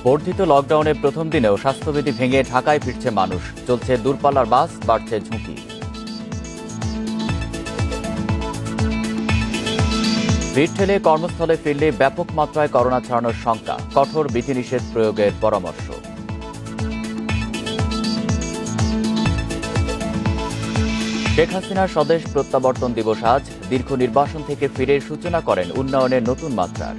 বর্ধিত লকডাউনের প্রথম দিনেও স্বাস্থ্যবিধি ভেঙে ঢাকায় ফিরছে মানুষ। চলছে দূরপাল্লার বাস, বাড়ছে ঝুঁকি। ভিড় ঠেলে কর্মস্থলে ফিরলে ব্যাপক মাত্রায় করোনা ছড়ানোর শঙ্কা, কঠোর বিধিনিষেধ প্রয়োগের পরামর্শ। শেখ হাসিনার স্বদেশ প্রত্যাবর্তন দিবস আজ। দীর্ঘ নির্বাসন থেকে ফিরে সূচনা করেন উন্নয়নের নতুন মাত্রার।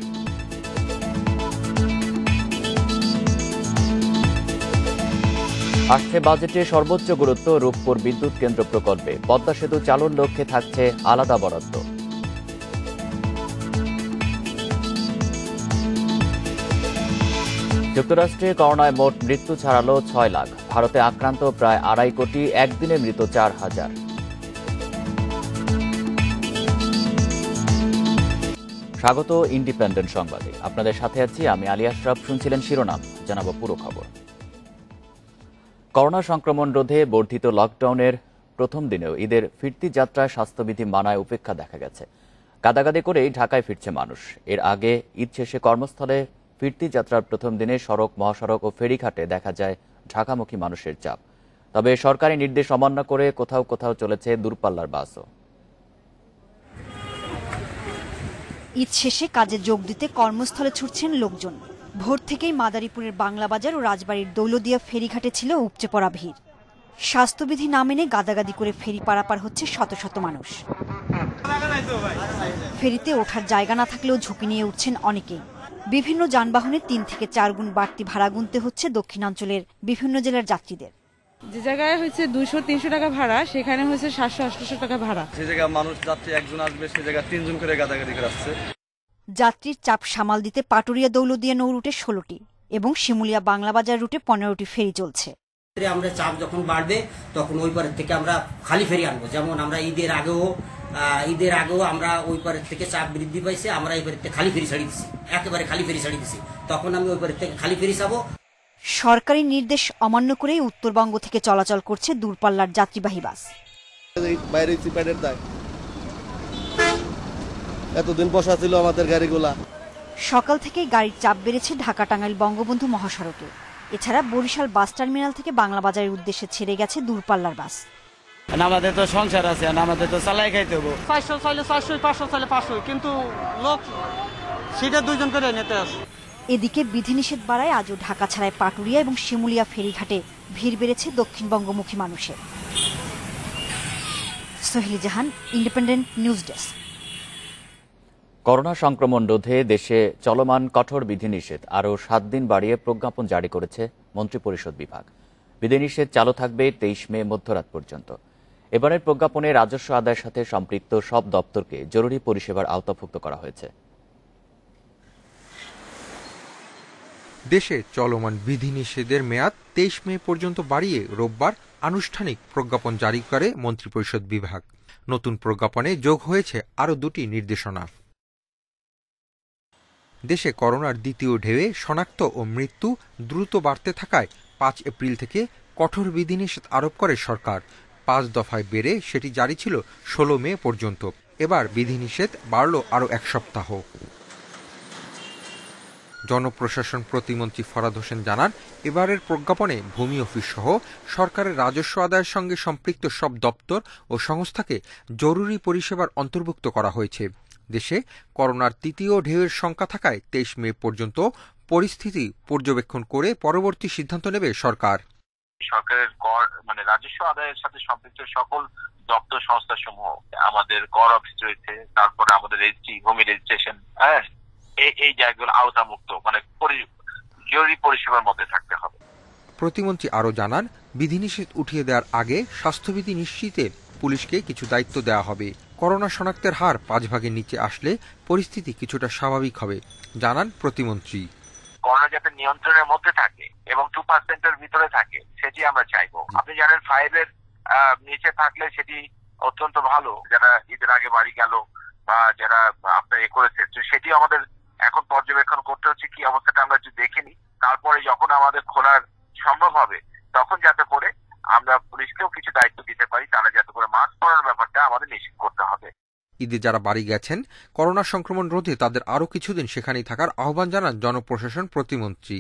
আসছে বাজেটে সর্বোচ্চ গুরুত্ব রূপপুর বিদ্যুৎ কেন্দ্র প্রকল্পে। পদ্মা সেতু চালুর লক্ষ্যে থাকছে আলাদা বরাদ্দ। যুক্তরাষ্ট্রে করোনায় মোট মৃত্যু ছাড়ালো 6 লাখ। ভারতে আক্রান্ত প্রায় 2.5 কোটি, একদিনে মৃত 4,000। স্বাগত ইন্ডিপেন্ডেন্ট সংবাদে। আপনাদের সাথে আছি আমি আলী আশরাফ। শুনছিলেন শিরোনাম, জানাবো পুরো খবর। করোনা সংক্রমণ রোধে বর্ধিত লকডাউনের প্রথম দিনেও ঈদের ফিরতি যাত্রায় স্বাস্থ্যবিধি মানায় উপেক্ষা দেখা গেছে। গাদাগাদি করেই ঢাকায় ফিরছে মানুষ। এর আগে ঈদ শেষে কর্মস্থলে ফিরতি যাত্রার প্রথম দিনে সড়ক, মহাসড়ক ও ফেরিঘাটে দেখা যায় ঢাকামুখী মানুষের চাপ। তবে সরকারি নির্দেশ অমান্য করে কোথাও কোথাও চলেছে দূরপাল্লার বাসও। ঈদ শেষে কাজে যোগ দিতে কর্মস্থলে ছুটছেন লোকজন। ভোর থেকেই মাদারীপুরের বাংলাবাজার ও রাজবাড়ীর দৌলদিয়া ফেরিঘাটে ছিল উপচে পড়া ভিড়। স্বাস্থ্যবিধি না মেনে গাদাগাদি করে ফেরি পারাপার হচ্ছে শত শত মানুষ। ফেরিতে ওঠার জায়গা না থাকলেও ঝুঁকি নিয়ে উঠছেন অনেকেই। বিভিন্ন যানবাহনে 3 থেকে 4 গুণ বাড়তি ভাড়া গুনতে হচ্ছে দক্ষিণাঞ্চলের বিভিন্ন জেলার যাত্রীদের। যে জায়গায় হচ্ছে 200-300 টাকা ভাড়া, সেখানে হচ্ছে 700-800 টাকা ভাড়া। যে জায়গায় মানুষ যাত্রী একজন আসবে, সে জায়গায় 3 জন করে গাদাগাদি করে আসছে। যাত্রীর চাপ সামাল দিতে পাটুরিয়া দৌলদিয়া নৌ রুটে 16টি এবং শিমুলিয়া বাংলাবাজার রুটে 15টি ফেরি চলছে। আমরা চাপ যখন বাড়বে তখন ওই পারের থেকে আমরা খালি ফেরি আনবো। যেমন আমরা ঈদের আগেও আমরা ওই পারের থেকে চাপ বৃদ্ধি পাইছে, আমরা এই পারের থেকে খালি ফেরি ছাড়ি দিচ্ছি, একেবারে খালি ফেরি ছাড়ি দিচ্ছি। তখন আমি ওই পারের থেকে খালি ফেরি চাবো। সরকারি নির্দেশ অমান্য করেই উত্তরবঙ্গ থেকে চলাচল করছে দূরপাল্লার যাত্রীবাহী বাস। এতদিন বসা ছিল আমাদের গাড়িগুলা। সকাল থেকেই গাড়ির চাপ বেড়েছে ঢাকা টাঙ্গাইল বঙ্গবন্ধু মহাসড়কে। এছাড়া বরিশাল বাস টার্মিনাল থেকে বাংলাবাজারের উদ্দেশ্যে ছেড়ে গেছে দূরপাল্লার বাস। আমাদের তো সংসার আছে, আমাদের তো চালাই খাইতে হবে। 400 চাইলে 400, 500 চাইলে 500, কিন্তু লোক সেটা 2 জন করে নিতে আসে। এদিকে বিধিনিষেধ বাড়ায় আজও ঢাকা ছাড়ায় পাটুরিয়া এবং শিমুলিয়া ফেরিঘাটে ভিড় বেড়েছে দক্ষিণবঙ্গমুখী মানুষের। সোহেলি জাহান, ইন্ডিপেন্ডেন্ট নিউজ ডেস্ক। করোনা সংক্রমণ রোধে দেশে চলমান কঠোর বিধিনিষেধ আরও 7 দিন বাড়িয়ে প্রজ্ঞাপন জারি করেছে মন্ত্রিপরিষদ বিভাগ। বিধিনিষেধ চালু থাকবে 23 মে মধ্যরাত পর্যন্ত। এবারের প্রজ্ঞাপনে রাজস্ব আদায়ের সাথে সম্পৃক্ত সব দপ্তরকে জরুরি পরিষেবার আওতাভুক্ত করা হয়েছে। দেশে চলমান বিধিনিষেধের মেয়াদ 23 মে পর্যন্ত বাড়িয়ে রোববার আনুষ্ঠানিক প্রজ্ঞাপন জারি করে মন্ত্রিপরিষদ বিভাগ। নতুন প্রজ্ঞাপনে যোগ হয়েছে আরও 2টি নির্দেশনা। দেশে করোনার দ্বিতীয় ঢেউয়ে শনাক্ত ও মৃত্যু দ্রুত বাড়তে থাকায় 5 এপ্রিল থেকে কঠোর বিধিনিষেধ আরোপ করে সরকার। 5 দফায় বেড়ে সেটি জারি ছিল 16 মে পর্যন্ত। এবার বিধিনিষেধ বাড়ল আরও 1 সপ্তাহ। জনপ্রশাসন প্রতিমন্ত্রী ফরহাদ হোসেন জানান, এবারের প্রজ্ঞাপনে ভূমি অফিস সহ সরকারের রাজস্ব আদায়ের সঙ্গে সম্পৃক্ত সব দপ্তর ও সংস্থাকে জরুরি পরিষেবার অন্তর্ভুক্ত করা হয়েছে। দেশে করোনার তৃতীয় ঢেউয়ের শঙ্কা থাকায় 23 মে পর্যন্ত পরিস্থিতি পর্যবেক্ষণ করে পরবর্তী সিদ্ধান্ত নেবে সরকার। সরকারের কর রাজস্ব আদায়ের সাথে সম্পৃক্ত সকল দপ্তর সংস্থা সমূহ, আমাদের কর অফিস রয়েছে, তারপরে আমাদের রেজিস্ট্রি, ভূমি রেজিস্ট্রেশন, এই জায়গাগুলো আওতামুক্ত, জরুরি পরিষেবার মধ্যে থাকতে হবে। প্রতিমন্ত্রী আরও জানান, বিধিনিষেধ উঠিয়ে দেওয়ার আগে স্বাস্থ্যবিধি নিশ্চিতে পুলিশকে কিছু দায়িত্ব দেওয়া হবে। করোনা শনাক্তের হার 5 ভাগের নিচে আসলে পরিস্থিতি কিছুটা স্বাভাবিক হবে, জানান প্রতিমন্ত্রী। করোনা যাতে নিয়ন্ত্রণের মধ্যে থাকে এবং 2%-এর ভিতরে থাকে, সেটি আমরা চাইবো। আপনি জানেন 5-এর নিচে থাকলে সেটি অত্যন্ত ভালো। যারা ঈদের আগে বাড়ি গেল বা যারা আপনার করেছে, তো সেটি আমাদের এখন পর্যবেক্ষণ করতে হচ্ছে কি অবস্থাটা আমরা যদি দেখে নিই, তারপরে যখন আমাদের খোলার সম্ভব হবে তখন যাতে করে আমরা পুলিশকেও কিছু দায়িত্ব দিতে পারি, তারা যাতে করে মাস্ক পরার ব্যাপারটা আমাদের নিশ্চিত করতে হবে। ঈদে যারা বাড়ি গেছেন, করোনা সংক্রমণ রোধে তাদের আরও কিছুদিন সেখানেই থাকার আহ্বান জানান জনপ্রশাসন প্রতিমন্ত্রী।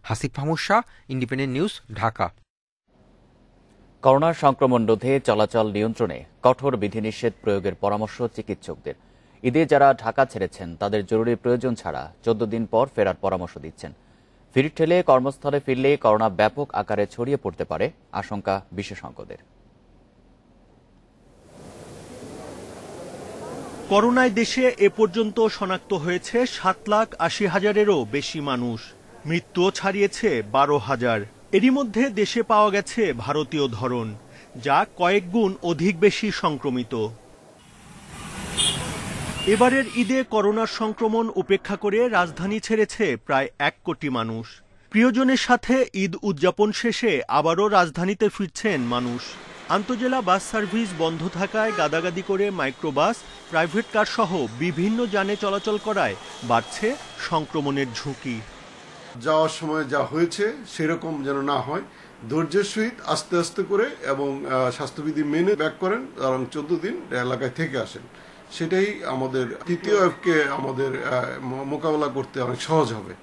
Hasif Mahmud Shah, independent news, Dhaka. Corona সংক্রমণ রোধে চলাচল নিয়ন্ত্রণে কঠোর বিধিনিষেধ প্রয়োগের পরামর্শ চিকিৎসকদের। ঈদে যারা ঢাকা ছেড়েছেন তাদের জরুরি প্রয়োজন ছাড়া 14 দিন পর ফেরার পরামর্শ দিচ্ছেন। ফিরে ঠেলে কর্মস্থলে ফিরলে করোনা ব্যাপক আকারে ছড়িয়ে পড়তে পারে আশঙ্কা বিশেষজ্ঞদের। করোনায় দেশে এ পর্যন্ত শনাক্ত হয়েছে 7,80,000-এরও বেশি মানুষ, মৃত্যুও ছাড়িয়েছে 12,000। এরই মধ্যে দেশে পাওয়া গেছে ভারতীয় ধরন, যা কয়েক গুণ অধিক বেশি সংক্রমিত। এবারের ঈদে করোনার সংক্রমণ উপেক্ষা করে রাজধানী ছেড়েছে প্রায় 1 কোটি মানুষ। প্রিয়জনের সাথে ঈদ উদযাপন শেষে আবারও রাজধানীতে ফিরছেন মানুষ। আন্তজেলা বাস সার্ভিস বন্ধ থাকায় গাদাগাদি করে মাইক্রোবাস, প্রাইভেট কার সহ বিভিন্ন যানে চলাচল করায় বাড়ছে সংক্রমণের ঝুঁকি। যাওয়ার সময় যা হয়েছে সেরকম যেন না হয়, ধৈর্যের সহিত আস্তে আস্তে করে এবং স্বাস্থ্যবিধি মেনে ব্যাক করেন এবং 14 দিন এলাকায় থেকে আসেন। সেটাই আমাদের তৃতীয় ওয়েভকে আমাদের মোকাবেলা করতে অনেক সহজ হবে।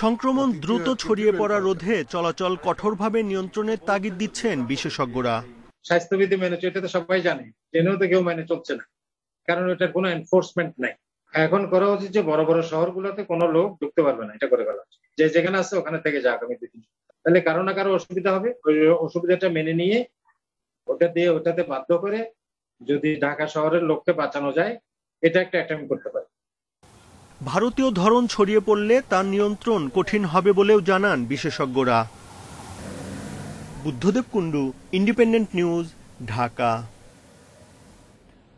সংক্রমণ দ্রুত ছড়িয়ে পড়া রোধে চলাচল কঠোরভাবে নিয়ন্ত্রণের তাগিদ দিচ্ছেন বিশেষজ্ঞরা। স্বাস্থ্যবিধি মেনে চলতে তো সবাই জানে, জেনেও তো কেউ মেনে চলছে না, কারণ এটার কোনো এনফোর্সমেন্ট নাই। এখন করা উচিত যে বড় বড় শহরগুলোতে কোনো লোক ঢুকতে পারবে না, এটা করে ফেলা উচিত। যে যেখানে আছে ওখানে থেকে যা আগামী 2 দিন, তাহলে কারো না কারো অসুবিধা হবে। ওই অসুবিধাটা মেনে নিয়ে ওটাতে বাধ্য করে যদি ঢাকা শহরের লোককে বাঁচানো যায়, এটা একটা অ্যাটেম্প্ট করতে পারে। ভারতীয় ধরন ছড়িয়ে পড়লে তার নিয়ন্ত্রণ কঠিন হবে বলেও জানান বিশেষজ্ঞরা। Buddhadeb Kundu, independent news, Dhaka.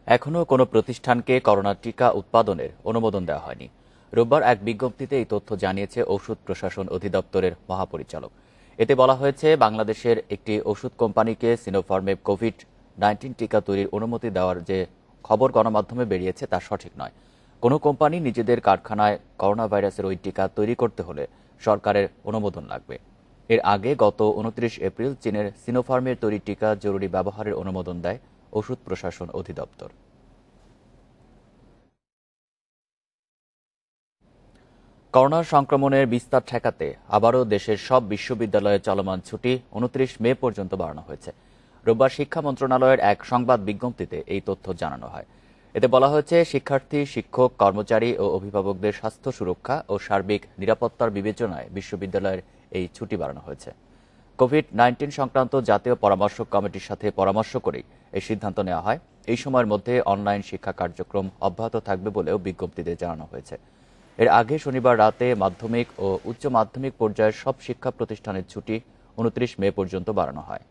এখনও কোনো প্রতিষ্ঠানকে করোনা টিকা উৎপাদনের অনুমোদন দেওয়া হয়নি। রোববার এক বিজ্ঞপ্তিতে এই তথ্য জানিয়েছে ঔষধ প্রশাসন অধিদপ্তরের মহাপরিচালক। এতে বলা হয়েছে, বাংলাদেশের একটি ওষুধ কোম্পানিকে সিনোফার্মের কোভিড-19 টিকা তৈরির অনুমতি দেওয়ার যে খবর গণমাধ্যমে বেরিয়েছে তা সঠিক নয়। কোনো কোম্পানি নিজেদের কারখানায় করোনা ভাইরাসের ওই টিকা তৈরি করতে হলে সরকারের অনুমোদন লাগবে। এর আগে গত 29 এপ্রিল চীনের সিনোফার্মের তৈরি টিকা জরুরি ব্যবহারের অনুমোদন দেয় ওষুধ প্রশাসন অধিদপ্তর। করোনা সংক্রমণের বিস্তার ঠেকাতে আবারও দেশের সব বিশ্ববিদ্যালয়ে চলমান ছুটি 29 মে পর্যন্ত বাড়ানো হয়েছে। রোববার শিক্ষা মন্ত্রণালয়ের এক সংবাদ বিজ্ঞপ্তিতে এই তথ্য জানানো হয়। এতে বলা হয়েছে, শিক্ষার্থী, শিক্ষক, কর্মচারী ও অভিভাবকদের স্বাস্থ্য সুরক্ষা ও সার্বিক নিরাপত্তার বিবেচনায় বিশ্ববিদ্যালয়ের এই ছুটি বাড়ানো হয়েছে। কোভিড-19 সংক্রান্ত জাতীয় পরামর্শক কমিটির সাথে পরামর্শ করেই এই সিদ্ধান্ত নেওয়া হয়। এই সময়ের মধ্যে অনলাইন শিক্ষা কার্যক্রম অব্যাহত থাকবে বলেও বিজ্ঞপ্তিতে জানানো হয়েছে। এর আগে শনিবার রাতে মাধ্যমিক ও উচ্চ মাধ্যমিক পর্যায়ের সব শিক্ষা প্রতিষ্ঠানের ছুটি 29 মে পর্যন্ত বাড়ানো হয়।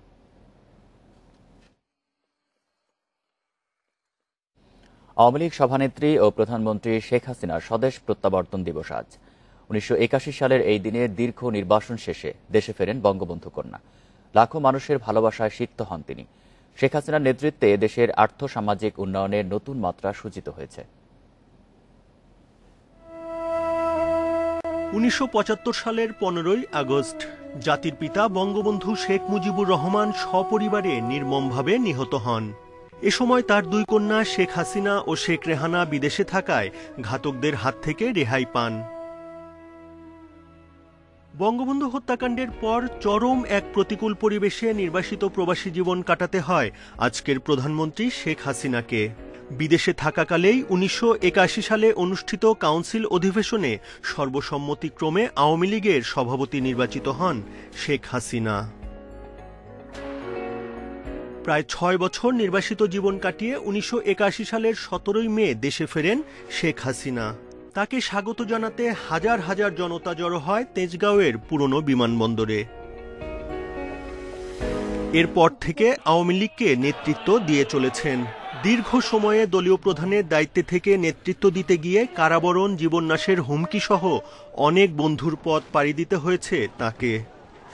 আওয়ামী লীগ সভানেত্রী ও প্রধানমন্ত্রী শেখ হাসিনার স্বদেশ প্রত্যাবর্তন দিবস আজ। 1981 সালের এই দিনে দীর্ঘ নির্বাসন শেষে দেশে ফেরেন বঙ্গবন্ধু কন্যা। লাখো মানুষের ভালোবাসায় সিক্ত হন তিনি। শেখ হাসিনার নেতৃত্বে দেশের আর্থ-সামাজিক উন্নয়নের নতুন মাত্রা সূচিত হয়েছে। 1975 সালের 15ই আগস্ট জাতির পিতা বঙ্গবন্ধু শেখ মুজিবুর রহমান সপরিবারে নির্মমভাবে নিহত হন। এ সময় তার 2 কন্যা শেখ হাসিনা ও শেখ রেহানা বিদেশে থাকায় ঘাতকদের হাত থেকে রেহাই পান। বঙ্গবন্ধু হত্যাকাণ্ডের পর চরম এক প্রতিকূল পরিবেশে নির্বাসিত প্রবাসী জীবন কাটাতে হয় আজকের প্রধানমন্ত্রী শেখ হাসিনাকে। বিদেশে থাকাকালেই 1981 সালে অনুষ্ঠিত কাউন্সিল অধিবেশনে সর্বসম্মতিক্রমে আওয়ামী লীগের সভাপতি নির্বাচিত হন শেখ হাসিনা। প্রায় 6 বছর নির্বাসিত জীবন কাটিয়ে 1981 সালের 17ই মে দেশে ফেরেন শেখ হাসিনা। তাকে স্বাগত জানাতে হাজার হাজার জনতা জড়ো হয় তেজগাঁওয়ের পুরনো বিমানবন্দরে। এরপর থেকে আওয়ামী লীগকে নেতৃত্ব দিয়ে চলেছেন। দীর্ঘ সময়ে দলীয় প্রধানের দায়িত্বে থেকে নেতৃত্ব দিতে গিয়ে কারাবরণ, জীবননাশের হুমকি সহ অনেক বন্ধুর পথ পাড়ি দিতে হয়েছে তাকে।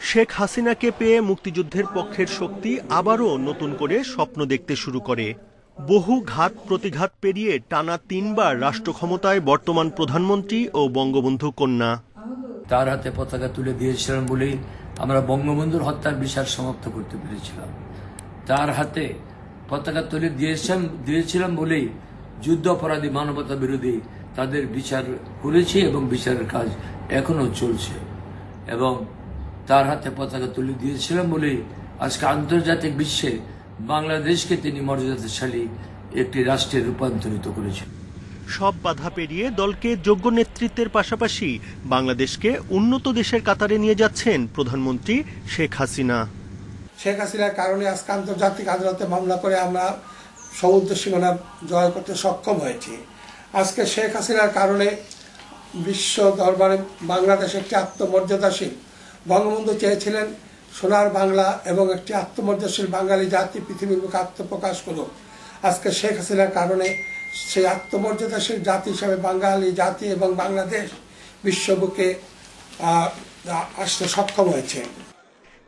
শেখ হাসিনাকে পেয়ে মুক্তিযুদ্ধের পক্ষের শক্তি আবারও নতুন করে স্বপ্ন দেখতে শুরু করে। বহু ঘাত প্রতিঘাত পেরিয়ে টানা 3 বার রাষ্ট্র ক্ষমতায় বর্তমান প্রধানমন্ত্রী ও বঙ্গবন্ধু কন্যা। তার হাতে পতাকা তুলে দিয়েছিলাম বলেই আমরা বঙ্গবন্ধুর হত্যার বিচার সমাপ্ত করতে পেরেছিলাম। তার হাতে পতাকা তুলে দিয়েছিলাম বলেই যুদ্ধ অপরাধী, মানবতা বিরোধী তাদের বিচার করেছি এবং বিচারের কাজ এখনো চলছে। এবং তার হাতে পতাকা তুলে দিয়েছিলাম বলেই আজকে আন্তর্জাতিক বিশ্বে বাংলাদেশকে তিনি মর্যাদাশালী একটি রাষ্ট্রে রূপান্তরিত করেছেন। সব বাধা পেরিয়ে দলকে যোগ্য নেতৃত্বের পাশাপাশি বাংলাদেশকে উন্নত দেশের কাতারে নিয়ে যাচ্ছেন প্রধানমন্ত্রী শেখ হাসিনা। শেখ হাসিনার কারণে আজকে আন্তর্জাতিক আদালতে মামলা করে আমরা সমুদ্র সীমানা জয় করতে সক্ষম হয়েছি। আজকে শেখ হাসিনার কারণে বিশ্ব দরবারে বাংলাদেশ একটি আত্মমর্যাদাশীল, বঙ্গবন্ধু চেয়েছিলেন সোনার বাংলা এবং একটি আত্মমর্যাদাশীল বাঙালি জাতি পৃথিবীর মুখে আত্মপ্রকাশ করুক। আজকে শেখ হাসিনার কারণে সেই আত্মমর্যাদাশীল জাতি হিসাবে বাঙালি জাতি এবং বাংলাদেশ বিশ্ববুকে আসতে সক্ষম হয়েছে।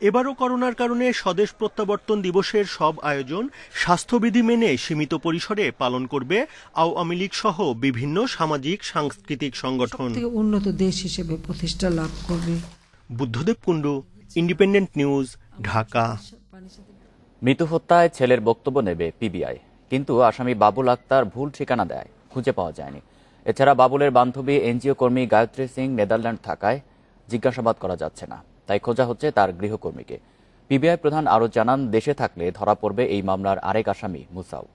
এবারও করোনার কারণে স্বদেশ প্রত্যাবর্তন দিবসের সব আয়োজন স্বাস্থ্যবিধি মেনে সীমিত পরিসরে পালন করবে আওয়ামী লীগ সহ বিভিন্ন সামাজিক সাংস্কৃতিক সংগঠন। উন্নত দেশ হিসেবে প্রতিষ্ঠা লাভ করবে। Buddhadeb Kundu, independent news, Dhaka. মৃত্যু হত্যায় ছেলের বক্তব্য নেবে পিবিআই, কিন্তু আসামি বাবুল আক্তার ভুল ঠিকানা দেয়, খুঁজে পাওয়া যায়নি। এছাড়া বাবুলের বান্ধবী এনজিও কর্মী গায়ত্রী সিং নেদারল্যান্ড থাকায় জিজ্ঞাসাবাদ করা যাচ্ছে না, তাই খোঁজা হচ্ছে তার গৃহকর্মীকে। পিবিআই প্রধান আরও জানান, দেশে থাকলে ধরা পড়বে এই মামলার আরেক আসামি মুসাও।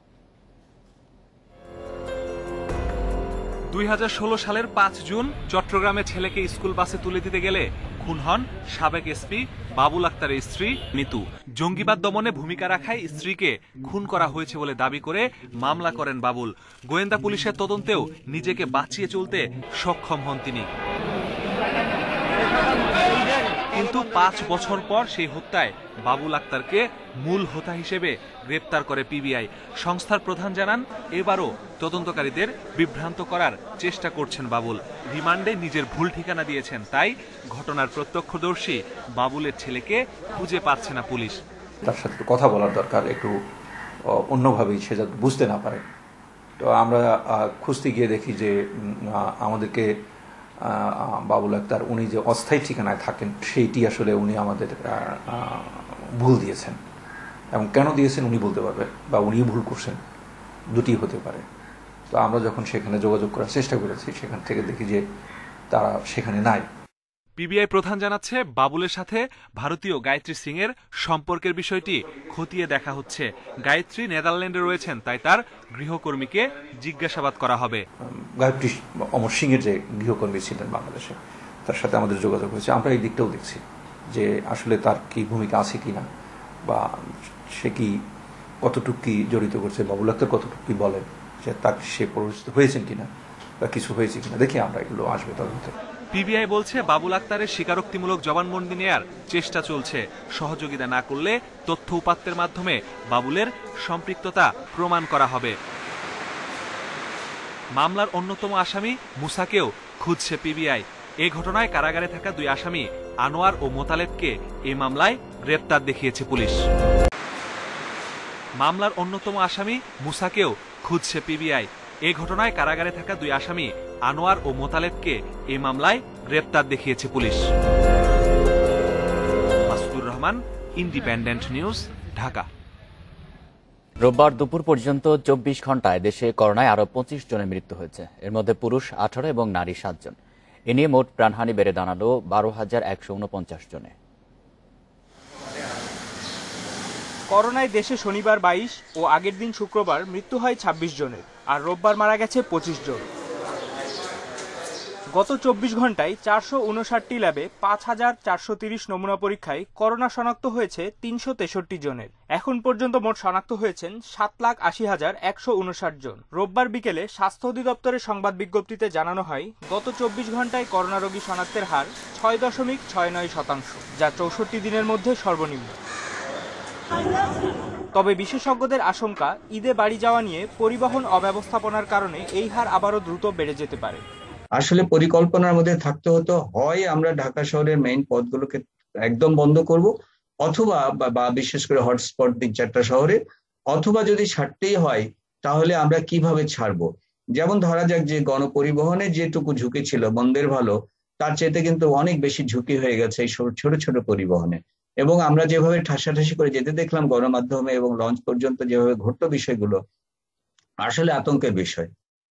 2016 সালের 5 জুন চট্টগ্রামে ছেলেকে স্কুল বাসে তুলে দিতে গেলে খুন হন সাবেক এসপি বাবুল আক্তারের স্ত্রী মিতু। জঙ্গিবাদ দমনে ভূমিকা রাখায় স্ত্রীকে খুন করা হয়েছে বলে দাবি করে মামলা করেন বাবুল। গোয়েন্দা পুলিশের তদন্তেও নিজেকে বাঁচিয়ে চলতে সক্ষম হন তিনি, কিন্তু 5 বছর পর সেই হত্যায় বাবুল আক্তারকে মূল হোতা হিসেবে গ্রেপ্তার করে পিবিআই। সংস্থার প্রধান জানান, এবারও তদন্তকারীদের বিভ্রান্ত করার চেষ্টা করছেন বাবুল। রিমান্ডে নিজের ভুল ঠিকানা দিয়েছেন, তাই ঘটনার প্রত্যক্ষদর্শী বাবুলের ছেলেকে খুঁজে পাচ্ছে না পুলিশ। তার সাথে কথা বলার দরকার, একটু অন্যভাবেই সে যাতে বুঝতে না পারে। তো আমরা খুঁজতে গিয়ে দেখি যে আমাদেরকে বাবুল আক্তার উনি যে অস্থায়ী ঠিকানায় থাকেন সেইটি আসলে উনি আমাদের ভুল দিয়েছেন, এবং কেন দিয়েছেন উনি বলতে পারবে, বা উনি ভুল করছেন, দুটি হতে পারে। তো আমরা যখন সেখানে যোগাযোগ করার চেষ্টা করেছি, সেখান থেকে দেখি যে তারা সেখানে নাই। পিবিআই প্রধান জানাচ্ছে, বাবুলের সাথে ভারতীয় গায়ত্রী সিং এর সম্পর্কের বিষয়টি খতিয়ে দেখা হচ্ছে। গায়ত্রী নেদারল্যান্ডে রয়েছেন, তাই তার গৃহকর্মীকে জিজ্ঞাসাবাদ করা হবে। গায়ত্রী অমর সিং এর যে গৃহকর্মী ছিলেন বাংলাদেশে, তার সাথে আমাদের যোগাযোগ হয়েছে। আমরা এই দিকটাও দেখছি যে আসলে তার কি ভূমিকা আছে কিনা, বা সে কি কতটুকু কি জড়িত করছে, বাবুল আক্তার কতটুকু কি বলেন যে তার সে পরিচিত হয়েছেন কিনা বা কিছু হয়েছে কিনা, দেখি আমরা এগুলো আসবে তদন্তে। পিবিআই বলছে, বাবুল আক্তারের স্বীকারোক্তিমূলক জবানবন্দি নেয়ার চেষ্টা চলছে। সহযোগিতা না করলে তথ্য উপাত্তের মাধ্যমে বাবুলের সম্পৃক্ততা প্রমাণ করা হবে। মামলার অন্যতম আসামি মুসাকেও খুঁজছে পিবিআই। এ ঘটনায় কারাগারে থাকা 2 আসামি আনোয়ার ও মোতালেবকে এই মামলায় গ্রেপ্তার দেখিয়েছে পুলিশ। মামলার অন্যতম আসামি মুসাকেও খুঁজছে পিবিআই। এ ঘটনায় কারাগারে থাকা 2 আসামি আনোয়ার ও মোতালেবকে এই মামলায় গ্রেপ্তার দেখিয়েছে police. Masudur Rahman, independent news, Dhaka. রোববার দুপুর পর্যন্ত 24 ঘন্টায় দেশে করোনায় আরও 25 জনের মৃত্যু হয়েছে। এর মধ্যে পুরুষ 18 এবং নারী 7 জন। এ নিয়ে মোট প্রাণহানি বেড়ে দাঁড়ালো 12,149 জনে। করোনায় দেশে শনিবার 22 ও আগের দিন শুক্রবার মৃত্যু হয় 26 জনের, আর রোববার মারা গেছে 25 জন। গত 24 ঘন্টায় 459টি ল্যাবে 5,430 নমুনা পরীক্ষায় করোনা শনাক্ত হয়েছে 363 জনের। এখন পর্যন্ত মোট শনাক্ত হয়েছেন 7,80,159 জন। রোববার বিকেলে স্বাস্থ্য অধিদপ্তরের সংবাদ বিজ্ঞপ্তিতে জানানো হয়, গত 24 ঘন্টায় করোনা রোগী শনাক্তের হার 6.69%, যা 64 দিনের মধ্যে সর্বনিম্ন। তবে বিশেষজ্ঞদের আশঙ্কা, ঈদে বাড়ি যাওয়া নিয়ে পরিবহন অব্যবস্থাপনার কারণে এই হার আবারও দ্রুত বেড়ে যেতে পারে। আসলে পরিকল্পনার মধ্যে থাকতে হতো, হয় আমরা ঢাকা শহরের মেইন পথগুলোকে একদম বন্ধ করব, অথবা বা বিশেষ করে হটস্পট 3-4টা শহরে, অথবা যদি ছাড়তেই হয় তাহলে আমরা কিভাবে ছাড়বো। যেমন ধরা যাক যে গণপরিবহনে যেটুকু ঝুঁকি ছিল বন্ধের ভালো, তার চাইতে কিন্তু অনেক বেশি ঝুঁকি হয়ে গেছে এই ছোট ছোট পরিবহনে। এবং আমরা যেভাবে ঠাসাঠাসি করে যেতে দেখলাম গণমাধ্যমে এবং লঞ্চ পর্যন্ত যেভাবে ঘটতো বিষয়গুলো, আসলে আতঙ্কের বিষয়।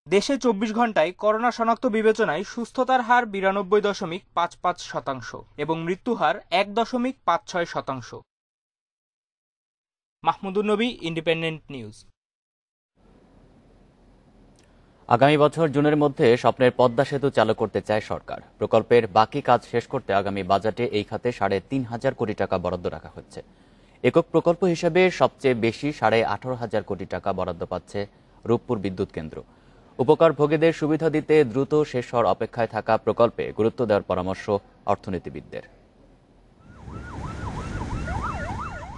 দেশে 24 ঘন্টায় করোনা শনাক্ত বিবেচনায় সুস্থতার হার 92.55% এবং মৃত্যু হার 1.56%। মাহমুদুর নবী, ইন্ডিপেন্ডেন্ট নিউজ। আগামী বছর জুনের মধ্যে স্বপ্নের পদ্মা সেতু চালু করতে চায় সরকার। প্রকল্পের বাকি কাজ শেষ করতে আগামী বাজেটে এই খাতে 3,500 কোটি টাকা বরাদ্দ রাখা হচ্ছে। একক প্রকল্প হিসেবে সবচেয়ে বেশি 18,500 কোটি টাকা বরাদ্দ পাচ্ছে রূপপুর বিদ্যুৎ কেন্দ্র। উপকারভোগীদের সুবিধা দিতে দ্রুত শেষ হওয়ার অপেক্ষায় থাকা প্রকল্পে গুরুত্ব দেওয়ার পরামর্শ অর্থনীতিবিদদের।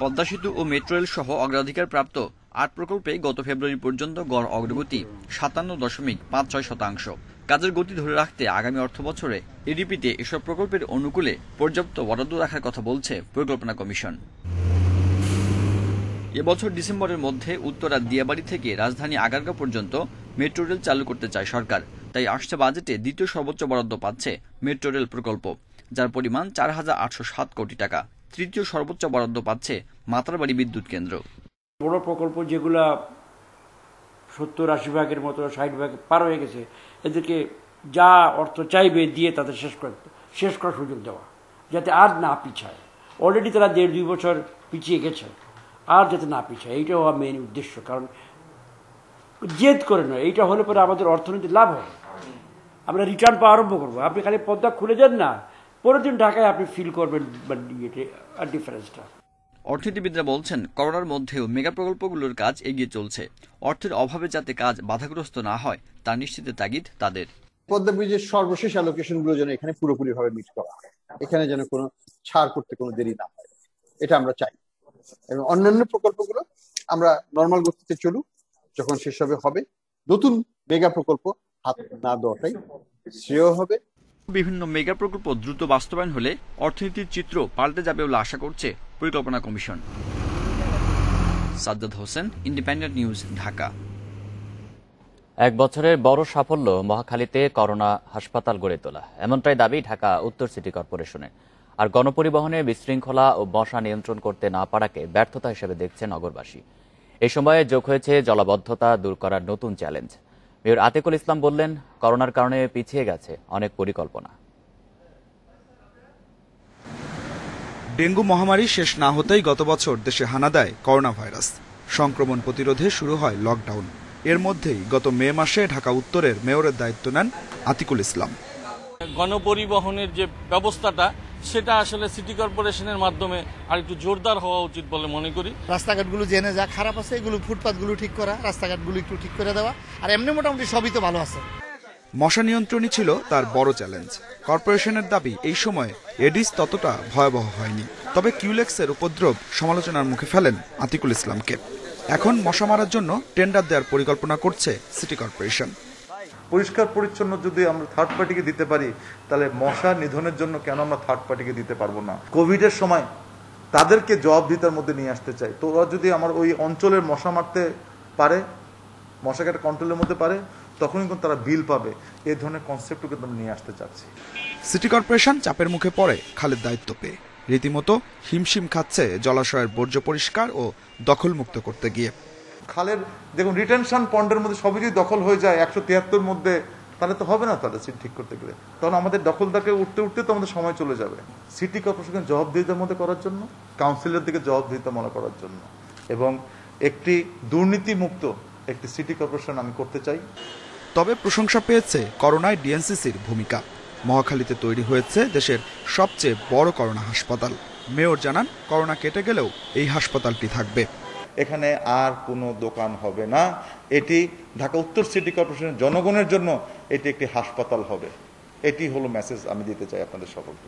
পদ্মা সেতু ও মেট্রো রেল সহ অগ্রাধিকার প্রাপ্ত 8 প্রকল্পে গত ফেব্রুয়ারি পর্যন্ত গড় অগ্রগতি 57.56%। কাজের গতি ধরে রাখতে আগামী অর্থবছরে এডিপিতে এসব প্রকল্পের অনুকূলে পর্যাপ্ত বরাদ্দ রাখার কথা বলছে পরিকল্পনা কমিশন। এবছর ডিসেম্বরের মধ্যে উত্তরা দিয়াবাড়ি থেকে রাজধানী আগারগাঁ পর্যন্ত মেট্রো রেল চালু করতে চায় সরকার। তাই আসছে বাজেটে দ্বিতীয় সর্বোচ্চ বরাদ্দ পাচ্ছে মেট্রো রেল প্রকল্প, যার পরিমাণ 4,807 কোটি টাকা। তৃতীয় সর্বোচ্চ বরাদ্দ পাচ্ছে মাতারবাড়ি বিদ্যুৎ কেন্দ্র। বড় প্রকল্প যেগুলা 70-80 ভাগের মতো 60 ভাগ পার হয়ে গেছে, এদেরকে যা অর্থ চাইবে দিয়ে তাদের শেষ করার সুযোগ দেওয়া, যাতে আর না পিছায়। অলরেডি তারা 1.5-2 বছর পিছিয়ে গেছে, আর যাতে না পিছায়, এইটাও আমার মেইন উদ্দেশ্য। কারণ জেদ করে নয়, এইটা হলে পরে আমাদের অর্থনীতি লাভ হবে, আমরা রিটার্ন পাওয়া আরম্ভ করবো। আপনি খালি পদ্মা খুলে যান না, পরের দিন ঢাকায় আপনি ফিল করবেন ডিফারেন্সটা। অর্থনীতিবিদরা বলছেন, করোনার মধ্যেও মেগা প্রকল্পগুলোর কাজ এগিয়ে চলছে। অর্থের অভাবে যাতে কাজ বাধাগ্রস্ত না হয় তা নিশ্চিতের তাগিদ তাদের। পদ্মা ব্রিজের সর্বশেষ অ্যালোকেশনগুলো যেন এখানে পুরোপুরিভাবে মিট করা হয়, এখানে যেন কোনো ছাড় করতে কোনো দেরি না হয়, এটা আমরা চাই। এবং অন্যান্য প্রকল্পগুলো আমরা নর্মাল গতিতে চলুক, যখন শেষ হবে নতুন মেগা প্রকল্প হাত না দেওয়াটাই শ্রেয় হবে। বিভিন্ন মেগা প্রকল্প দ্রুত বাস্তবায়ন হলে অর্থনীতির চিত্র পাল্টে যাবে বলে আশা করছে পরিকল্পনা commission. Sajjad Hossain, independent news, Dhaka. এক বছরের বড় সাফল্য মহাখালীতে করোনা হাসপাতাল গড়ে তোলা, এমনটাই দাবি ঢাকা উত্তর সিটি কর্পোরেশনের। আর গণপরিবহনে বিশৃঙ্খলা ও মশা নিয়ন্ত্রণ করতে না পারাকে ব্যর্থতা হিসেবে দেখছে নগরবাসী। এই সময়ে যোগ হয়েছে জলাবদ্ধতা দূর করার নতুন চ্যালেঞ্জ। মেয়র আতিকুল ইসলাম বললেন, করোনার কারণে পিছিয়ে গেছে অনেক পরিকল্পনা। ডেঙ্গু মহামারী শেষ না হতেই গত বছর দেশে হানা দেয় করোনা ভাইরাস। সংক্রমণ প্রতিরোধে শুরু হয় লকডাউন। এর মধ্যেই গত মে মাসে ঢাকা উত্তরের মেয়রের দায়িত্ব নেন আতিকুল ইসলাম। গণপরিবহনের যে ব্যবস্থাটা, সেটা আসলে সিটি কর্পোরেশনের মাধ্যমে আর একটু জোরদার হওয়া উচিত বলে মনে করি। রাস্তাঘাটগুলো জেনে যা খারাপ আছে, এগুলো ফুটপাথগুলো ঠিক করা, রাস্তাঘাটগুলো একটু ঠিক করে দেওয়া, আর এমনি মোটামুটি সবই তো ভালো আছে। মশা নিয়ন্ত্রণই ছিল তার বড় চ্যালেঞ্জ। কর্পোরেশনের দাবি, এই সময় এডিস ততটা ভয়াবহ হয়নি, তবে কিউলেক্সের উপদ্রব সমালোচনার মুখে ফেলেন আতিকুল ইসলামকে। এখন মশা মারার জন্য টেন্ডার দেওয়ার পরিকল্পনা করছে সিটি কর্পোরেশন। পরিষ্কার পরিচ্ছন্ন যদি আমরা থার্ড পার্টিকে দিতে পারি, তাহলে মশা নিধনের জন্য কেন আমরা থার্ড পার্টিকে দিতে পারবো না? কোভিডের সময় তাদেরকে জবাবদিহিতার মধ্যে নিয়ে আসতে চাই। তো ওরা যদি আমার ওই অঞ্চলের মশা মারতে পারে, মশাকে একটা কন্ট্রোলের মধ্যে পারে, তখনই কিন্তু তারা বিল পাবে। এই ধরনের কনসেপ্টও কিন্তু আমরা নিয়ে আসতে চাচ্ছি। সিটি কর্পোরেশন চাপের মুখে পড়ে খালের দায়িত্ব পেয়ে। রীতিমতো হিমশিম খাচ্ছে জলাশয়ের বর্জ্য পরিষ্কার ও দখলমুক্ত করতে গিয়ে। খালের দেখুন রিটেনশন পন্ডের মধ্যে সবই যদি দখল হয়ে যায় 173 মধ্যে, তাহলে তো হবে না। তাহলে সিটি ঠিক করতে গেলে তখন আমাদের দখলদারকে উঠতে উঠতে তো আমাদের সময় চলে যাবে। সিটি কর্পোরেশনের জবাবদিহিতার মধ্যে করার জন্য, কাউন্সিলের দিকে জবাবদিহিতা মনে করার জন্য, এবং একটি দুর্নীতিমুক্ত একটি সিটি কর্পোরেশন আমি করতে চাই। তবে প্রশংসা পেয়েছে করোনায় ডিএনসিসির ভূমিকা। মহাখালীতে তৈরি হয়েছে দেশের সবচেয়ে বড় করোনা হাসপাতাল। মেয়র জানান, করোনা কেটে গেলেও এই হাসপাতালটি থাকবে। এখানে আর কোনো দোকান হবে না। এটি ঢাকা উত্তর সিটি কর্পোরেশনের জনগণের জন্য এটি একটি হাসপাতাল হবে। এটি হলো মেসেজ আমি দিতে চাই আপনাদের সকলকে।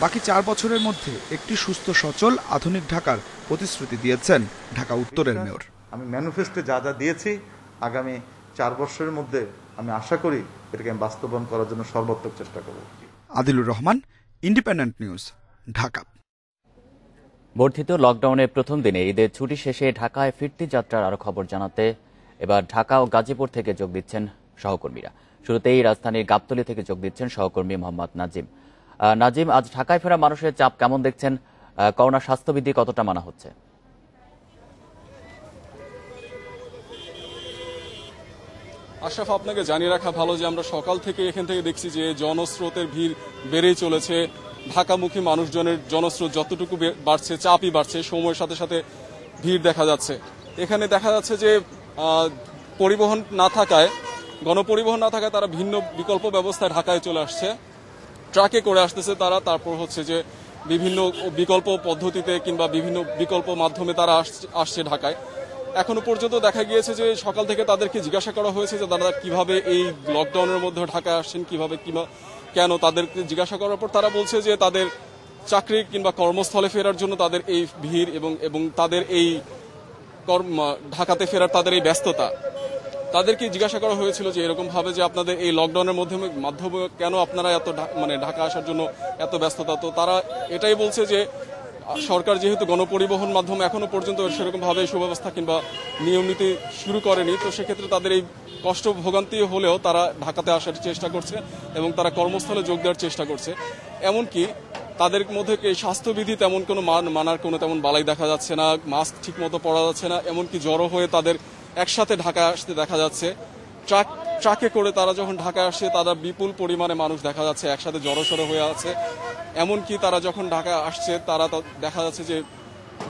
বাকি 4 বছরের মধ্যে একটি সুস্থ সচল আধুনিক ঢাকার প্রতিশ্রুতি দিয়েছেন ঢাকা উত্তরের মেয়র। আমি ম্যানিফেস্টোে যা যা দিয়েছি, আগামী 4 বছরের মধ্যে আমি আশা করি এটাকে আমি বাস্তবায়ন করার জন্য সর্বাত্মক চেষ্টা করব। Adilur Rahman, independent news, Dhaka. বর্ধিত লকডাউনের প্রথম দিনে ঈদের ছুটি শেষে ঢাকায় ফিরতি যাত্রার আরো খবর জানাতে এবার ঢাকা ও গাজীপুর থেকে যোগ দিচ্ছেন সহকর্মীরা। শুরুতেই রাজধানীর গাবতলী থেকে যোগ দিচ্ছেন সহকর্মী মোহাম্মদ নাজিম। নাজিম, আজ ঢাকায় ফেরা মানুষের চাপ কেমন দেখছেন? করোনা স্বাস্থ্যবিধি কতটা মানা হচ্ছে? আশরাফ, আপনাকে জানিয়ে রাখা ভালো যে আমরা সকাল থেকে এখান থেকে দেখছি যে জনস্রোতের ভিড় বেড়েই চলেছে। ঢাকামুখী মানুষজনের জনস্রোত যতটুকু বাড়ছে, চাপই বাড়ছে, সময়ের সাথে সাথে ভিড় দেখা যাচ্ছে। এখানে দেখা যাচ্ছে যে পরিবহন না থাকায়, গণপরিবহন না থাকায় তারা ভিন্ন বিকল্প ব্যবস্থায় ঢাকায় চলে আসছে, ট্রাকে করে আসতেছে তারা। তারপর হচ্ছে যে বিভিন্ন বিকল্প পদ্ধতিতে কিংবা বিভিন্ন বিকল্প মাধ্যমে তারা আসছে ঢাকায়। এখনো পর্যন্ত দেখা গিয়েছে যে সকাল থেকে তাদেরকে জিজ্ঞাসা করা হয়েছে যে তারা কিভাবে এই লকডাউনের মধ্যে ঢাকায় আসছেন, কিভাবে কেন। তাদেরকে জিজ্ঞাসা করার পর তারা বলছে যে তাদের চাকরি কিংবা কর্মস্থলে ফেরার জন্য তাদের এই ভিড় এবং তাদের এই ঢাকাতে ফেরার তাদের এই ব্যস্ততা। তাদেরকে জিজ্ঞাসা করা হয়েছিল যে এরকম ভাবে যে আপনাদের এই লকডাউনের মাধ্যমে কেন আপনারা এত ঢাকা আসার জন্য এত ব্যস্ততা। তো তারা এটাই বলছে যে সরকার যেহেতু গণপরিবহন মাধ্যম এখনো পর্যন্ত সেরকম ভাবে সুব্যবস্থা কিংবা নিয়ম নীতি শুরু করেনি, তো সেক্ষেত্রে তাদের এই কষ্ট ভোগান্তি হলেও তারা ঢাকাতে আসার চেষ্টা করছে এবং তারা কর্মস্থলে যোগ দেওয়ার চেষ্টা করছে। এমনকি তাদের মধ্যে স্বাস্থ্যবিধি তেমন কোনো মানার কোনো তেমন বালাই দেখা যাচ্ছে না, মাস্ক ঠিক মতো পরা যাচ্ছে না, এমনকি জড়ো হয়ে তাদের একসাথে ঢাকায় আসতে দেখা যাচ্ছে। ট্রাকে করে তারা যখন ঢাকায় আসে তারা বিপুল পরিমাণে মানুষ দেখা যাচ্ছে একসাথে জড়সড়ো হয়ে আছে। এমনকি তারা যখন ঢাকায় আসছে তারা দেখা যাচ্ছে যে